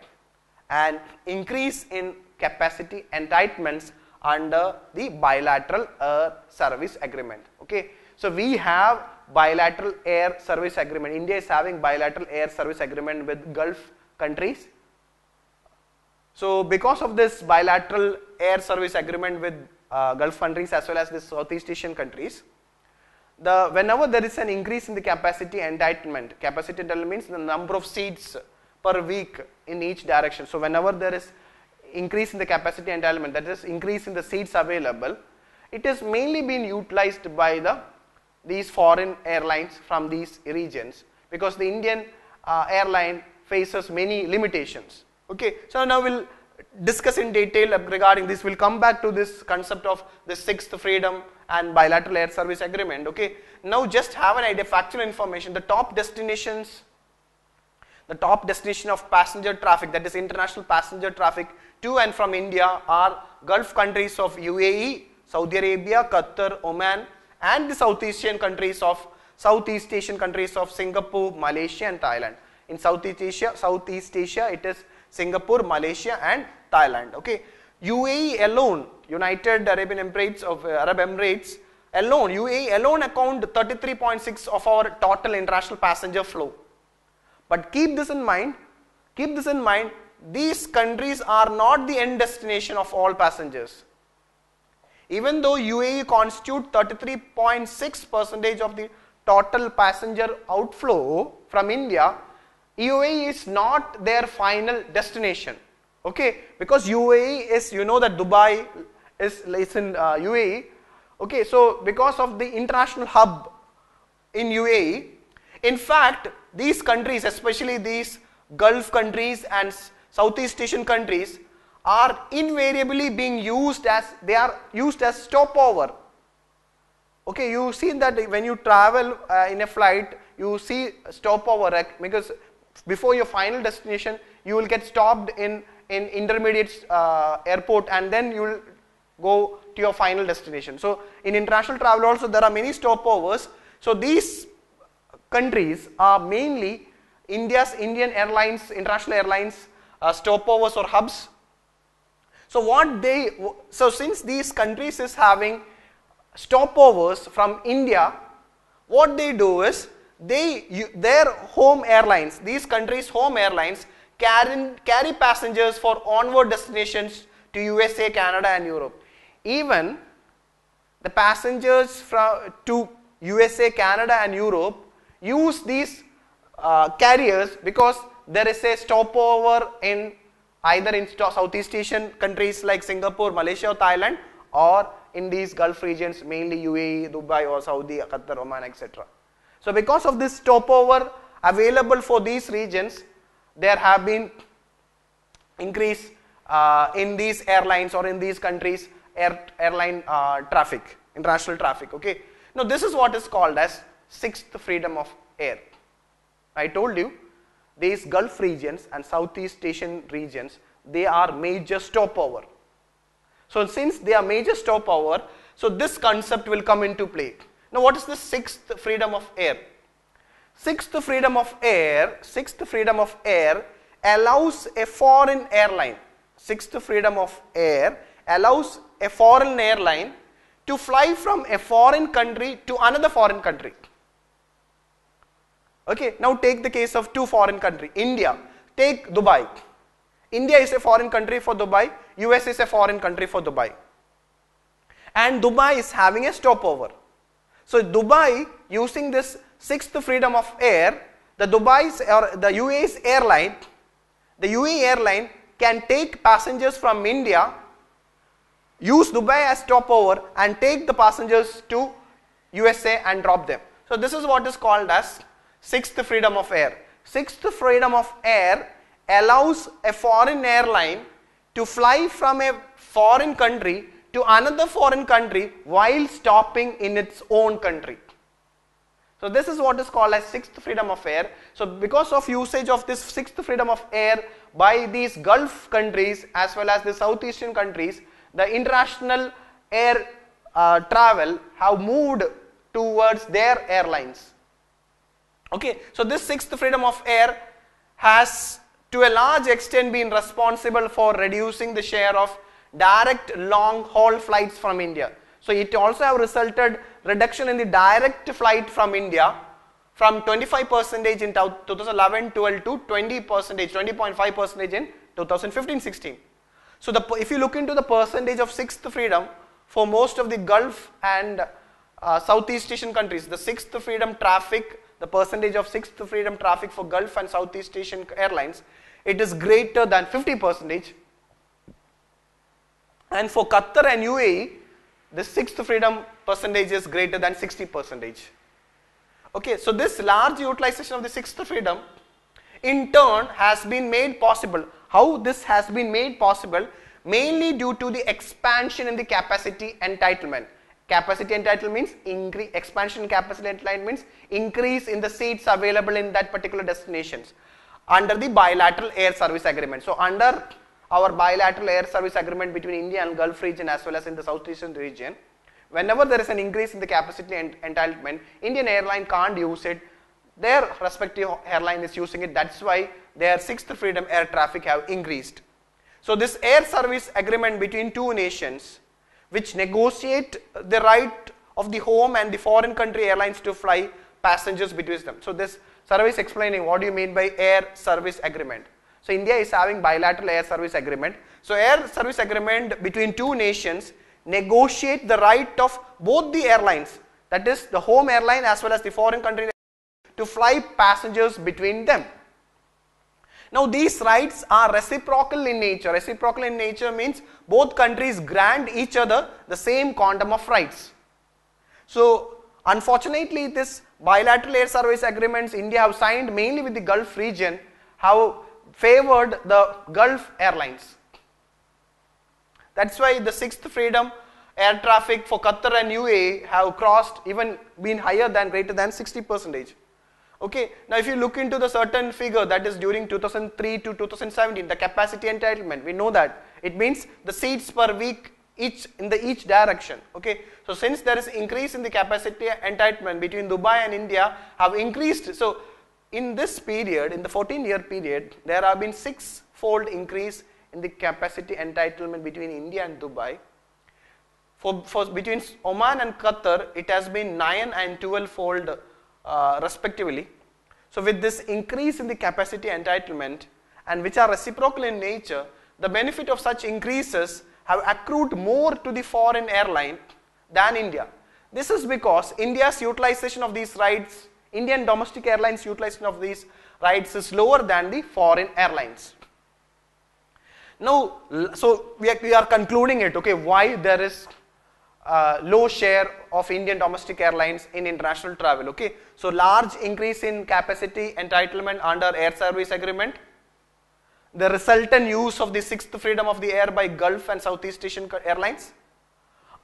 and increase in capacity entitlements under the bilateral air service agreement, okay. So we have bilateral air service agreement. India is having bilateral air service agreement with Gulf countries. So because of this bilateral air service agreement with Gulf countries as well as the Southeast Asian countries, whenever there is an increase in the capacity entitlement means the number of seats per week in each direction. So whenever there is increase in the capacity entitlement, that is increase in the seats available, it is mainly being utilized by these foreign airlines from these regions, because the Indian airline faces many limitations, okay. So now we'll discuss in detail regarding this. We'll come back to this concept of the sixth freedom and bilateral air service agreement. Okay, now just have an idea, factual information. The top destination of passenger traffic, that is international passenger traffic to and from India, are Gulf countries of UAE, Saudi Arabia, Qatar, Oman, and the Southeast Asian countries of Singapore, Malaysia, and Thailand. In Southeast Asia, it is Singapore, Malaysia, and Thailand. Okay, UAE alone, United Arab Emirates alone, UAE alone account 33.6 of our total international passenger flow. But keep this in mind, these countries are not the end destination of all passengers. Even though UAE constitutes 33.6% of the total passenger outflow from India, UAE is not their final destination. Okay, because UAE is, you know that Dubai is in UAE. Okay, so because of the international hub in UAE, in fact, these countries, especially these Gulf countries and Southeast Asian countries, are invariably being used as stopover. Okay, you see that when you travel in a flight, you see stopover, because before your final destination, you will get stopped in intermediate airport, and then you will go to your final destination. So in international travel also there are many stopovers. So these countries are mainly Indian airlines, international airlines stopovers or hubs. So since these countries is having stopovers from India, what they do is their home airlines, these countries' home airlines carry passengers for onward destinations to USA, Canada, and Europe. Even the passengers to USA, Canada, and Europe use these carriers because there is a stopover either in Southeast Asian countries like Singapore, Malaysia, or Thailand, or in these Gulf regions, mainly UAE, Dubai, or Saudi, Qatar, Oman, etc. So because of this stopover available for these regions, there have been increase in these airlines or in these countries airline traffic, international traffic. Okay, now this is what is called as sixth freedom of air. I told you these Gulf regions and Southeast Asian regions, they are major stopover. So since they are major stopover, so this concept will come into play. Now what is the sixth freedom of air? Sixth freedom of air allows a foreign airline. Sixth freedom of air allows a foreign airline to fly from a foreign country to another foreign country. Okay, now take the case of two foreign countries. India, take Dubai. India is a foreign country for Dubai, US is a foreign country for Dubai. And Dubai is having a stopover. So Dubai, using this sixth freedom of air, the UAE's airline, the UAE airline can take passengers from India, use Dubai as stopover, and take the passengers to USA and drop them. So this is what is called as sixth freedom of air. Sixth freedom of air allows a foreign airline to fly from a foreign country to another foreign country while stopping in its own country. So this is what is called as sixth freedom of air. So because of usage of this sixth freedom of air by these Gulf countries as well as the South Asian countries, the international air travel have moved towards their airlines. Okay, so this sixth freedom of air has to a large extent been responsible for reducing the share of direct long haul flights from India. So it also have resulted reduction in the direct flight from India from 25% in 2011-12 to 20.5% in 2015-16. So if you look into the percentage of sixth freedom for most of the Gulf and Southeast Asian countries, the sixth freedom traffic, the percentage of sixth freedom traffic for Gulf and Southeast Asian airlines, it is greater than 50%. And for Qatar and UAE, the sixth freedom percentage is greater than 60%. Okay, so this large utilization of the sixth freedom in turn has been made possible. How this has been made possible? Mainly due to the expansion in the capacity entitlement. Capacity entitlement means increase, expansion in capacity entitlement means increase in the seats available in that particular destinations under the bilateral air service agreement. So under our bilateral air service agreement between India and Gulf region as well as in the South Asian region, whenever there is an increase in the capacity entitlement, Indian airline can't use it, their respective airline is using it. That's why their sixth freedom air traffic have increased. So this air service agreement between two nations which negotiate the right of the home and the foreign country airlines to fly passengers between them. So this survey is explaining what do you mean by air service agreement. So India is having bilateral air service agreement. So air service agreement between two nations negotiate the right of both the airlines, that is the home airline as well as the foreign country, to fly passengers between them. Now these rights are reciprocal in nature. Reciprocal in nature means both countries grant each other the same quantum of rights. So unfortunately this bilateral air service agreements India have signed mainly with the Gulf region have favored the Gulf airlines. That's why the sixth freedom air traffic for Qatar and UAE have crossed, even been higher than, greater than 60%. Okay, now if you look into the certain figure that is during 2003 to 2017, the capacity entitlement, we know that it means the seats per week each in each direction. Okay, so since there is increase in the capacity entitlement between Dubai and India have increased, so in this period, in the 14-year period, there have been six-fold increase in the capacity entitlement between India and Dubai. For between Oman and Qatar, it has been 9 and 12-fold respectively. So with this increase in the capacity entitlement and which are reciprocal in nature, the benefit of such increases have accrued more to the foreign airline than India. This is because India's utilization of these rights, Indian domestic airlines utilization of these rights is lower than the foreign airlines. Now, so we are concluding it, okay, why there is low share of Indian domestic airlines in international travel. Okay, so large increase in capacity entitlement under air service agreement, the resultant use of the sixth freedom of the air by Gulf and Southeast Asian airlines,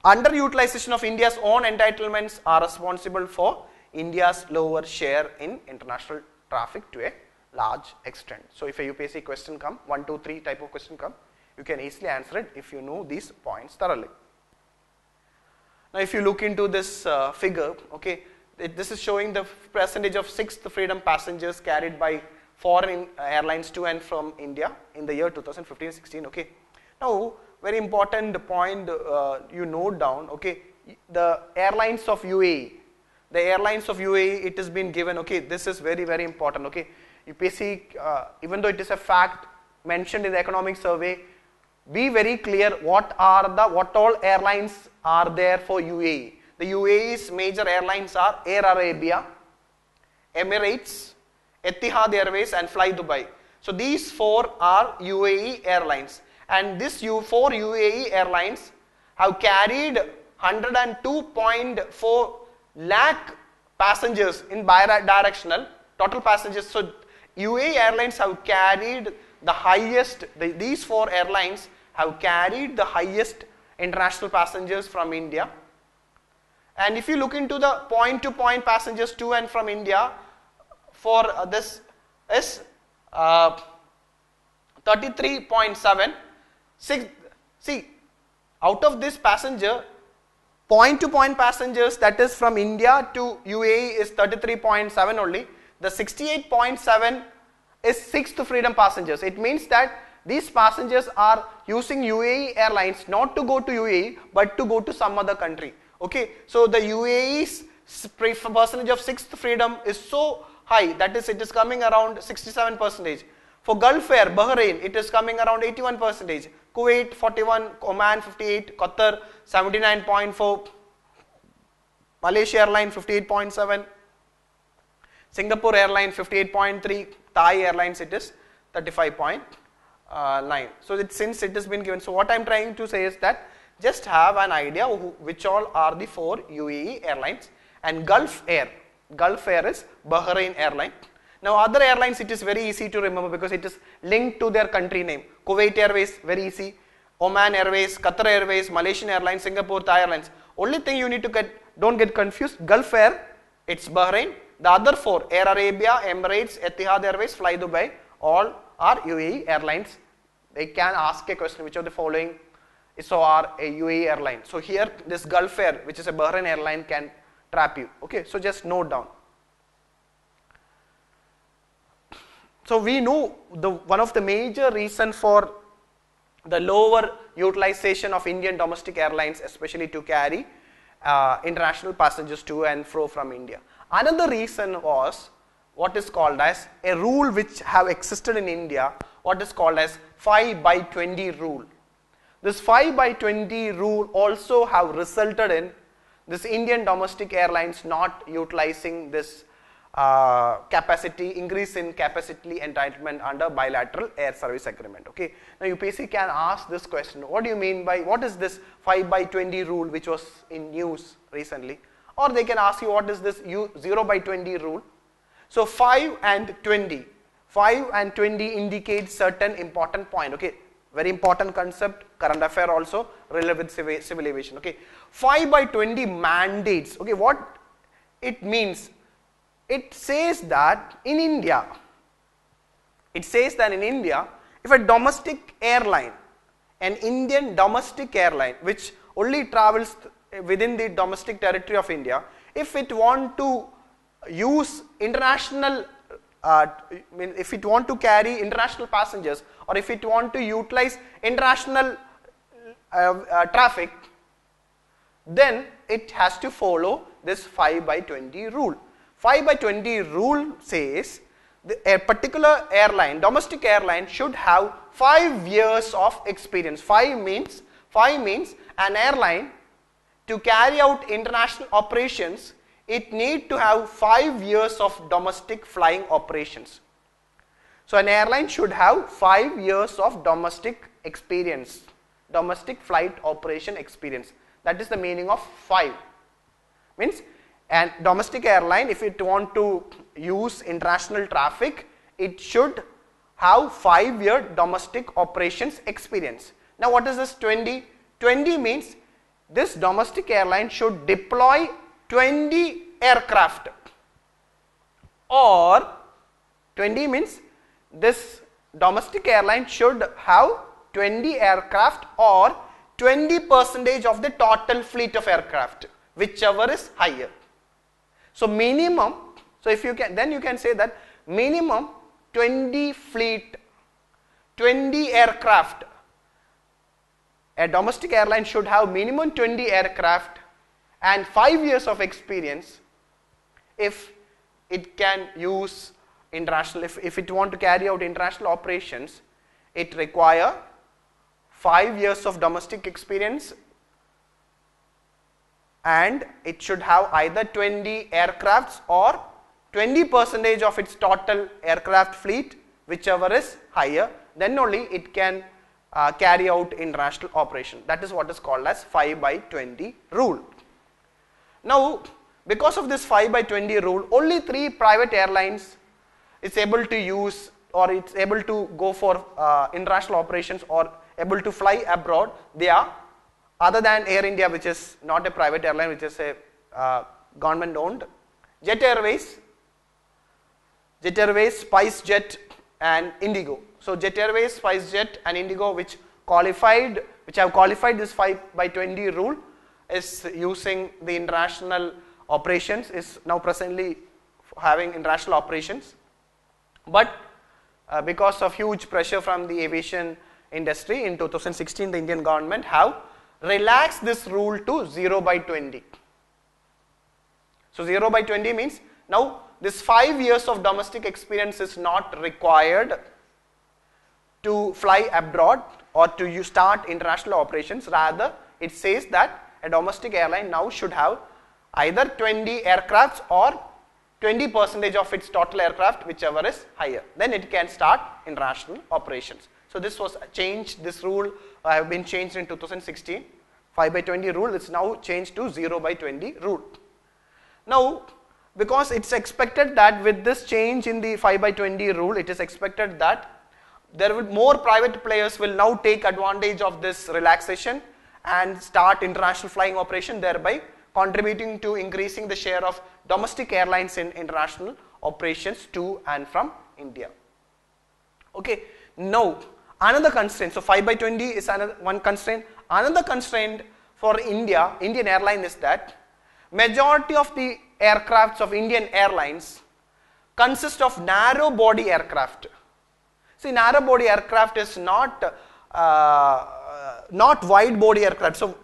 underutilization of India's own entitlements are responsible for India's lower share in international traffic to a large extent. So if a UPSC question come, 1, 2, 3 type of question come, you can easily answer it if you know these points thoroughly. Now if you look into this figure, okay, this is showing the percentage of sixth freedom passengers carried by foreign airlines to and from India in the year 2015-16. Okay, now very important point you note down. Okay, the airlines of UAE, it has been given. Okay, this is very important. Okay, UPSC, even though it is a fact mentioned in the economic survey, be very clear what all airlines are there for UAE. The UAE's major airlines are Air Arabia, Emirates, Etihad Airways and Fly Dubai. So these four are UAE airlines, and these four UAE airlines have carried 102.4 lakh passengers in bi-directional total passengers. So UAE airlines have carried the highest, these four airlines have carried the highest international passengers from India. And if you look into the point-to-point passengers to and from India, for this is 33.7. See, out of this passenger, point-to-point passengers, that is from India to UAE, is 33.7 only. The 68.7 is sixth freedom passengers. It means that these passengers are using UAE airlines not to go to UAE but to go to some other country. Okay, so the UAE's percentage of sixth freedom is so high, that is, it is coming around 67%. For Gulf Air, Bahrain, it is coming around 81%. Kuwait 41, Oman 58, Qatar 79.4, Malaysia Airline 58.7, Singapore Airline 58.3, Thai Airlines it is 35.9. So since it has been given, so what I am trying to say is that just have an idea which all are the four UAE airlines. And Gulf Air is Bahrain Airline. Now other airlines, it is very easy to remember because it is linked to their country name. Kuwait Airways, very easy. Oman Airways, Qatar Airways, Malaysian Airlines, Singapore, Thai Airlines. Only thing you need to get, don't get confused, Gulf Air, it's Bahrain. The other four, Air Arabia, Emirates, Etihad Airways, Fly Dubai, all are UAE airlines. They can ask a question, which of the following is or are a UAE airline. So here this Gulf Air, which is a Bahrain airline, can trap you. Okay, so just note down. So we know one of the major reasons for the lower utilization of Indian domestic airlines, especially to carry international passengers to and fro from India. Another reason was what is called as a rule which have existed in India, what is called as 5/20 rule. This 5/20 rule also have resulted in this Indian domestic airlines not utilizing this capacity, increase in capacity entitlement under bilateral air service agreement. Okay. Now UPSC can ask this question, what do you mean by, what is this 5/20 rule which was in news recently? Or they can ask you, what is this 0/20 rule? So 5 and 20 indicate certain important point. Okay, very important concept, current affair also, relevant civil aviation. Okay, 5/20 mandates. Okay, what it means? It says that in India, if a domestic airline, an Indian domestic airline which only travels within the domestic territory of India, if it want to use international, if it want to carry international passengers, or if it want to utilize international traffic, then it has to follow this 5/20 rule. 5/20 rule says a particular airline, domestic airline, should have 5 years of experience. 5 means an airline to carry out international operations, it need to have 5 years of domestic flying operations. So an airline should have 5 years of domestic experience, domestic flight operation experience. That is the meaning of 5. Means and domestic airline, if it want to use international traffic, it should have 5-year domestic operations experience. Now what is this 20? 20 means this domestic airline should deploy 20 aircraft, or 20 means this domestic airline should have 20 aircraft or 20% of the total fleet of aircraft, whichever is higher. So minimum, so if you can, then you can say that minimum 20 fleet, 20 aircraft. A domestic airline should have minimum 20 aircraft and 5 years of experience if it can use international, if it want to carry out international operations, it require 5 years of domestic experience, and it should have either 20 aircrafts or 20% of its total aircraft fleet, whichever is higher, then only it can carry out international operation. That is what is called as 5/20 rule. Now, because of this 5/20 rule, only 3 private airlines is able to use, or it's able to go for international operations or able to fly abroad. They are, other than Air India, which is not a private airline, which is a government owned, Jet Airways, SpiceJet and Indigo. So Jet Airways, SpiceJet and Indigo, which have qualified this 5/20 rule, is using the international operations, is now presently having international operations. But because of huge pressure from the aviation industry in 2016, the Indian government have relaxed this rule to 0/20. So 0/20 means now this 5 years of domestic experience is not required to fly abroad or to start international operations. Rather, it says that a domestic airline now should have either 20 aircrafts or 20% of its total aircraft, whichever is higher. Then it can start international operations. So this was changed, this rule have been changed in 2016. 5/20 rule is now changed to 0/20 rule. Now, because it's expected that with this change in the 5/20 rule, it is expected that there will more private players will now take advantage of this relaxation and start international flying operation, thereby contributing to increasing the share of domestic airlines in international operations to and from India. Okay, now another constraint, so 5/20 is another one constraint. Another constraint for Indian airline is that majority of the aircrafts of Indian airlines consist of narrow body aircraft. See, narrow body aircraft is not wide body aircraft. So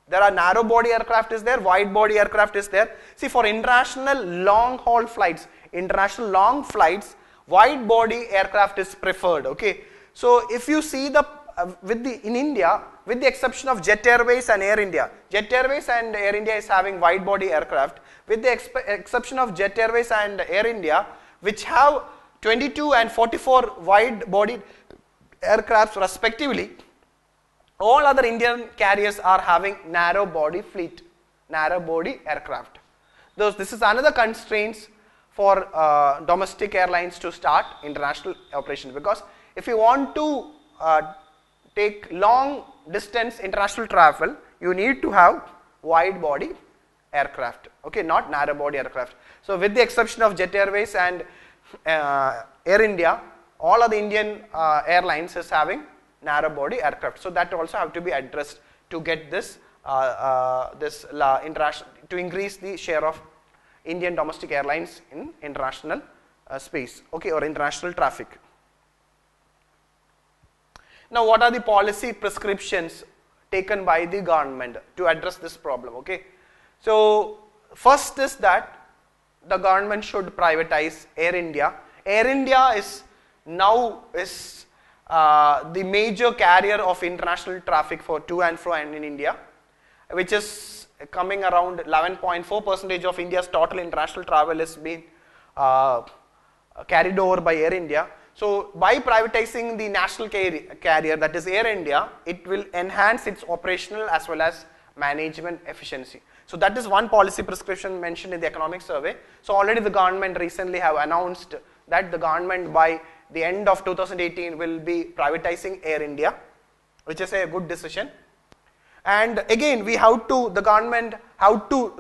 there are narrow body aircraft is there, wide body aircraft is there. See, for international long haul flights, international long flights, wide body aircraft is preferred. Okay, so if you see the in India, with the exception of Jet Airways and Air India, Jet Airways and Air India is having wide body aircraft. With the exception of Jet Airways and Air India, which have 22 and 44 wide body aircrafts respectively, all other Indian carriers are having narrow body fleet, narrow body aircraft. This is another constraints for domestic airlines to start international operations, because if you want to take long distance international travel, you need to have wide body aircraft, okay, not narrow body aircraft. So with the exception of Jet Airways and Air India, all of the Indian airlines is having narrow body aircraft. So that also have to be addressed to get this international, to increase the share of Indian domestic airlines in international space, okay, or international traffic. Now, what are the policy prescriptions taken by the government to address this problem? Okay, so first is that the government should privatize Air India. Air India is now the major carrier of international traffic for to and fro and in India, which is coming around 11.4% of India's total international travel is being carried over by Air India. So by privatizing the national carrier, that is Air India, it will enhance its operational as well as management efficiency. So that is one policy prescription mentioned in the economic survey. So already the government recently have announced that the government by the end of 2018 will be privatizing Air India, which is a good decision. And again, the government have to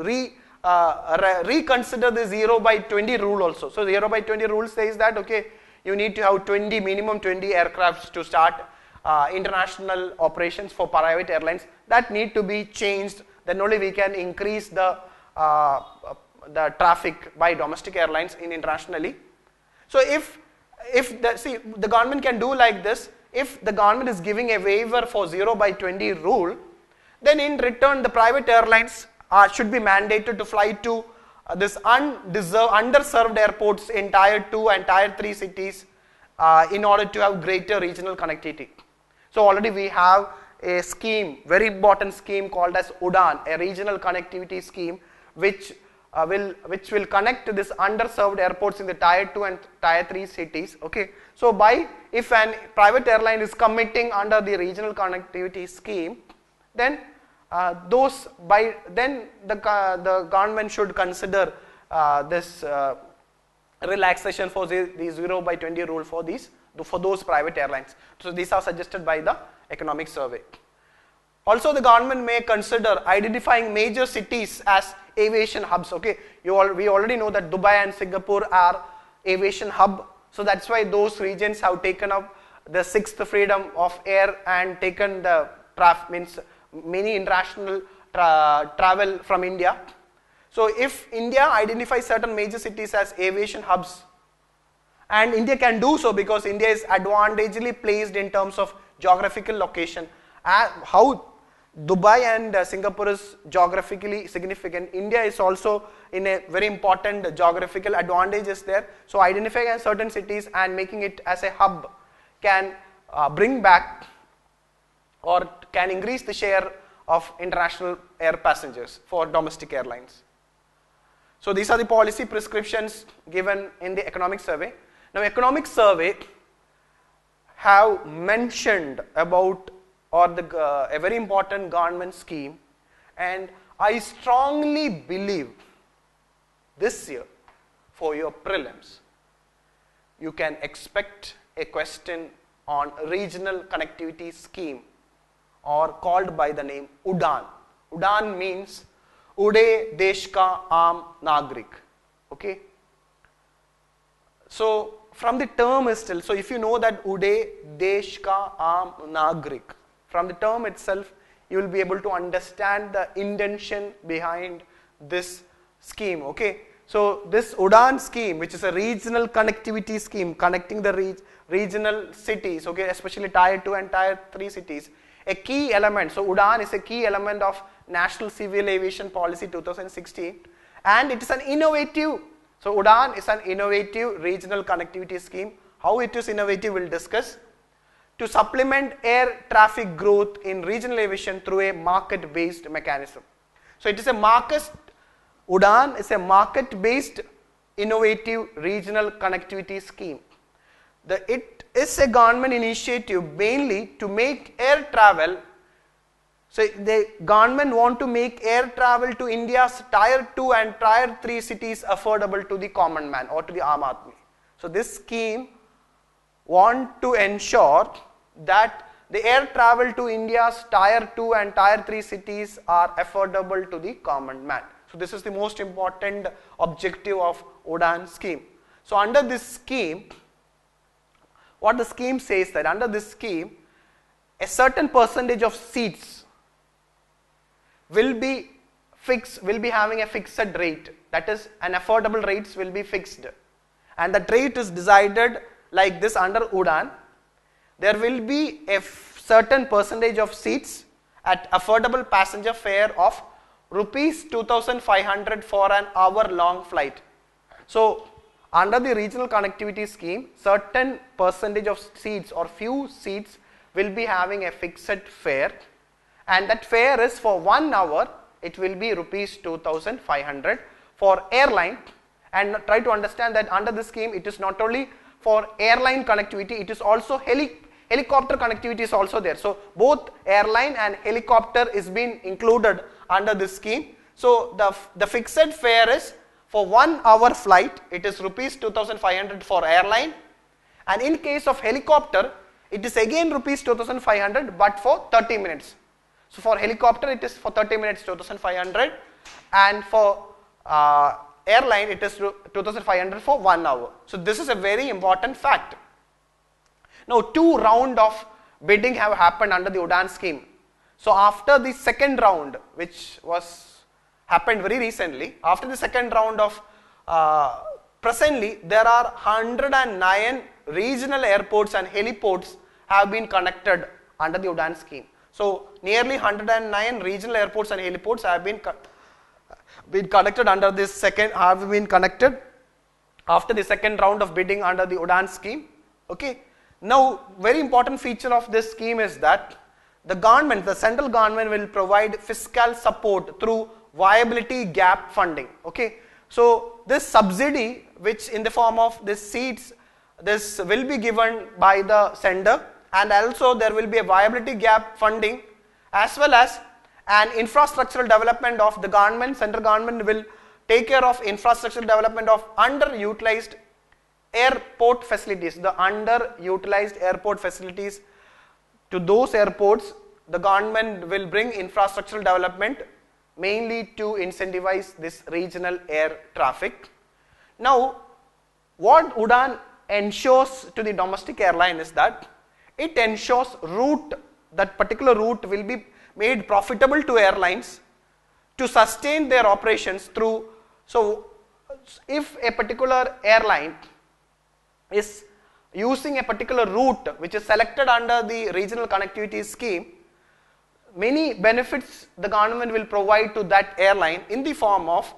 reconsider the 0/20 rule also. So 0/20 rule says that, okay, you need to have minimum 20 aircrafts to start international operations for private airlines. That need to be changed. Then only we can increase the traffic by domestic airlines in internationally. So if the government can do like this, if the government is giving a waiver for 0/20 rule, then in return the private airlines should be mandated to fly to this underserved airports in tier 2 and tier 3 cities in order to have greater regional connectivity. So already we have a scheme, very important scheme called as UDAN, a regional connectivity scheme, which will connect this underserved airports in the tier 2 and tier 3 cities. Okay, so if an private airline is committing under the regional connectivity scheme, then the government should consider this relaxation for the 0/20 rule for those private airlines. So these are suggested by the economic survey. Also, the government may consider identifying major cities as aviation hubs. Okay, we already know that Dubai and Singapore are aviation hub. So that's why those regions have taken up the 6th freedom of air and taken the many international travel from India. So if India identifies certain major cities as aviation hubs, and India can do so because India is advantageously placed in terms of geographical location. How Dubai and Singapore is geographically significant, India is also in a very important geographical advantages there. So identifying certain cities and making it as a hub can bring back or can increase the share of international air passengers for domestic airlines. So these are the policy prescriptions given in the economic survey. Now, economic survey have mentioned about a very important government scheme, and I strongly believe this year for your prelims, you can expect a question on regional connectivity scheme, or called by the name UDAN. UDAN means Ude Desh Ka Aam Nagrik. Okay. So from the term itself, so if you know that Ude Desh Ka Aam Nagrik, from the term itself, you will be able to understand the intention behind this scheme. Okay. So this UDAN scheme, which is a regional connectivity scheme connecting the regional cities, okay, especially tier 2 and tier 3 cities, a key element. So UDAN is a key element of National Civil Aviation Policy 2016, and it is an innovative, so UDAN is an innovative regional connectivity scheme. How it is innovative we'll discuss. To supplement air traffic growth in regional aviation through a market based mechanism. So it is a UDAN is a market based innovative regional connectivity scheme. It is a government initiative mainly to make air travel. So the government want to make air travel to India's tier 2 and tier 3 cities affordable to the common man or to the Aam Aadmi. So this scheme want to ensure that the air travel to India's tier 2 and tier 3 cities are affordable to the common man. So this is the most important objective of UDAN scheme. So under this scheme, what the scheme says that under this scheme, a certain percentage of seats will be having a fixed rate. That is, an affordable rates will be fixed, and the rate is decided like this under UDAN. There will be a certain percentage of seats at affordable passenger fare of rupees 2,500 for an hour long flight. So under the regional connectivity scheme, certain percentage of seats or few seats will be having a fixed fare, and that fare is for 1 hour, it will be rupees 2,500 for airline. And try to understand that under this scheme, it is not only for airline connectivity, it is also helicopter connectivity is also there. So both airline and helicopter is being included under this scheme. So the fixed fare is for 1 hour flight, it is rupees 2,500 for airline, and in case of helicopter, it is again rupees 2,500 but for 30 minutes. So for helicopter, it is for 30 minutes 2,500, and for airline, it is 2,500 for 1 hour. So this is a very important fact. Now 2 rounds of bidding have happened under the UDAN scheme. So after the second round, which happened very recently, after the second round of presently there are 109 regional airports and heliports have been connected under the UDAN scheme. So nearly 109 regional airports and heliports have been connected under this connected after the second round of bidding under the UDAN scheme. Okay. Now very important feature of this scheme is that the central government will provide fiscal support through viability gap funding. Okay. So this subsidy, which in the form of these seats, this will be given by the sender, and also there will be a viability gap funding, as well as an infrastructural development of the government. Central government will take care of infrastructural development of underutilized airport facilities. The underutilized airport facilities, to those airports, the government will bring infrastructural development mainly to incentivize this regional air traffic. Now, what UDAN ensures to the domestic airline is that it ensures that particular route will be made profitable to airlines to sustain their operations through. So if a particular airline is using a particular route which is selected under the regional connectivity scheme, many benefits the government will provide to that airline in the form of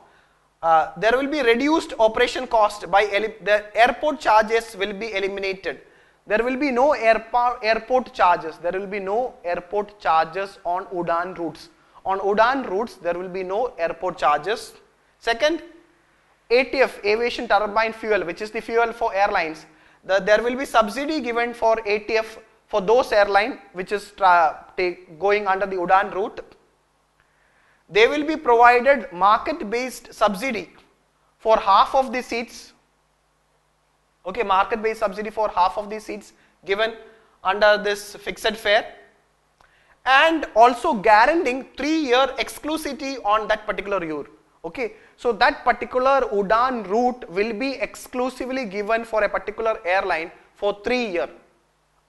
there will be reduced operation cost by the airport charges will be eliminated. There will be no airport charges. There will be no airport charges on UDAN routes. On UDAN routes, there will be no airport charges. Second, ATF, aviation turbine fuel, which is the fuel for airlines. There will be subsidy given for ATF for those airlines which is going under the UDAN route. They will be provided market-based subsidy for half of the seats, okay, market based subsidy for half of the seats given under this fixed fare, and also guaranteeing 3-year exclusivity on that particular route. Okay, so that particular Udan route will be exclusively given for a particular airline for 3 years.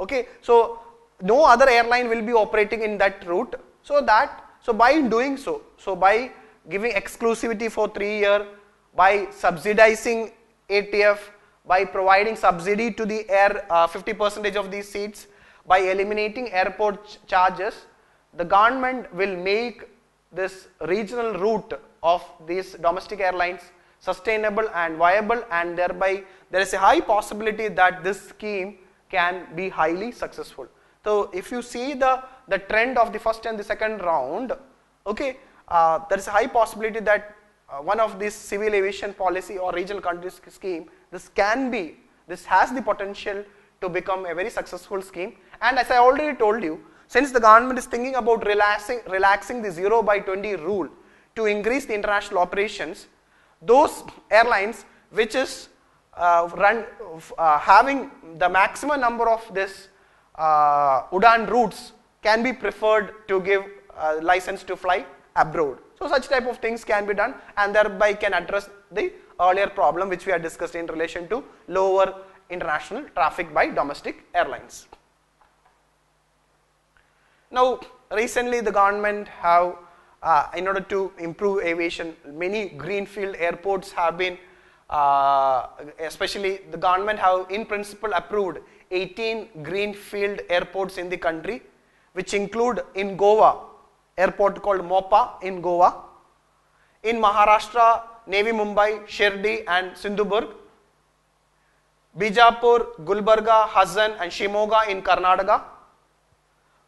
Okay, so no other airline will be operating in that route. So by doing so, by giving exclusivity for 3 years, by subsidizing ATF, by providing subsidy to the air 50% of these seats, by eliminating airport charges, the government will make this regional route of these domestic airlines sustainable and viable, and thereby there is a high possibility that this scheme can be highly successful. So if you see the trend of the first and the second round, okay, there is a high possibility that one of this civil aviation policy or regional country scheme, this has the potential to become a very successful scheme. And as I already told you, since the government is thinking about relaxing the 0/20 rule to increase the international operations, those airlines which is having the maximum number of this Udan routes can be preferred to give license to fly abroad. So such type of things can be done, and thereby can address the earlier problem which we had discussed in relation to lower international traffic by domestic airlines. Now recently the government have, in order to improve aviation, many greenfield airports have been, especially the government have in principle approved 18 greenfield airports in the country, which include in Goa, airport called Mopa in Goa, in Maharashtra, Navi Mumbai, Shirdi and Sindhuburg, Bijapur, Gulbarga, Hassan and Shimoga in Karnataka,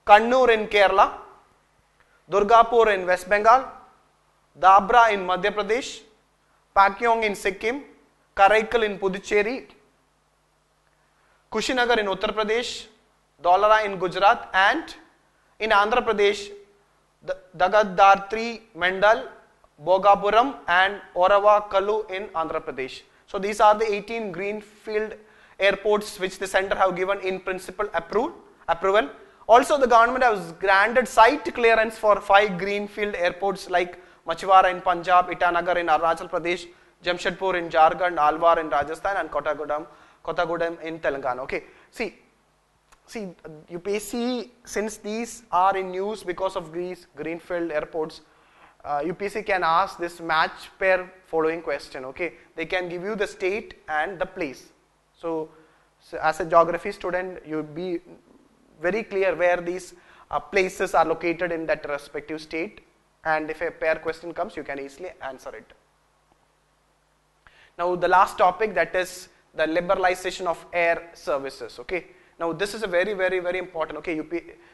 Kannur in Kerala, Durgapur in West Bengal, Dabra in Madhya Pradesh, Pakyong in Sikkim, Karaikal in Puducherry, Kushinagar in Uttar Pradesh, Dholara in Gujarat, and in Andhra Pradesh, Dagaddartri, Mendal, Bogapuram and Orava Kalu in Andhra Pradesh. So these are the 18 greenfield airports which the center have given in principle approval. Also the government has granted site clearance for 5 greenfield airports like Machwara in Punjab, Itanagar in Arunachal Pradesh, Jamshedpur in Jharkhand, Alwar in Rajasthan and Kottagudem in Telangana. Okay, see UPSC, since these are in news because of these greenfield airports, UPSC can ask this match pair following question. Okay, they can give you the state and the place. So as a geography student, you will be very clear where these places are located in that respective state, and if a pair question comes, you can easily answer it. Now the last topic, that is the liberalization of air services. Okay, now this is a very important. Okay,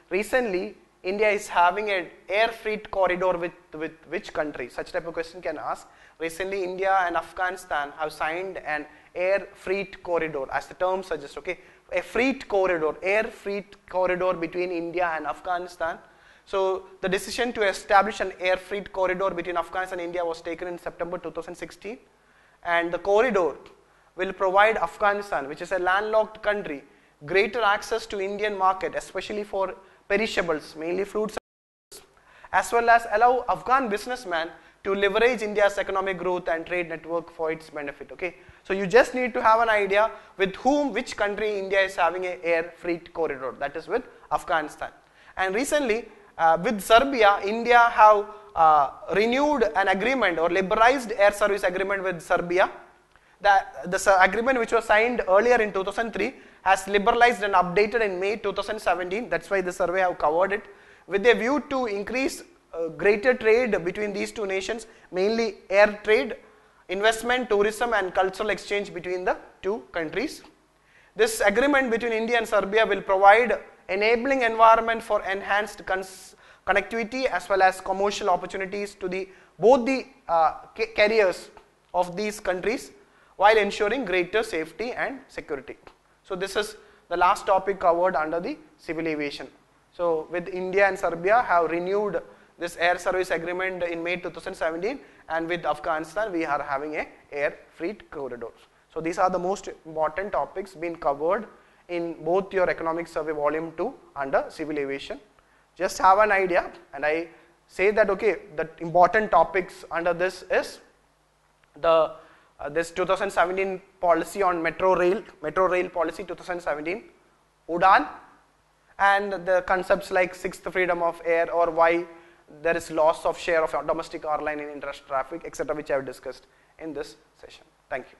recently India is having an air freight corridor with which country? Such type of question can ask. Recently India and Afghanistan have signed an air freight corridor, as the term suggests. Okay, a freight corridor, air freight corridor between India and Afghanistan. So the decision to establish an air freight corridor between Afghanistan and India was taken in September 2016, and the corridor will provide Afghanistan, which is a landlocked country, greater access to Indian market, especially for perishables, mainly fruits, as well as allow Afghan businessmen to leverage India's economic growth and trade network for its benefit. Okay, so you just need to have an idea with which country India is having an air freight corridor, that is with Afghanistan. And recently with Serbia, India have renewed an agreement or liberalized air service agreement with Serbia. The agreement which was signed earlier in 2003 has liberalized and updated in May 2017. That's why the survey have covered it, with a view to increase greater trade between these two nations, mainly air trade, investment, tourism and cultural exchange between the two countries. This agreement between India and Serbia will provide enabling environment for enhanced connectivity as well as commercial opportunities to both the carriers of these countries, while ensuring greater safety and security. So this is the last topic covered under the civil aviation. So with India and Serbia have renewed this air service agreement in May 2017, and with Afghanistan we are having a air freight corridors. So these are the most important topics being covered in both your economic survey volume 2 under civil aviation. Just have an idea, and I say that okay, the important topics under this is the this 2017 policy on metro rail policy 2017, UDAN, and the concepts like sixth freedom of air, or why there is loss of share of domestic airline in international traffic, etc., which I have discussed in this session. Thank you.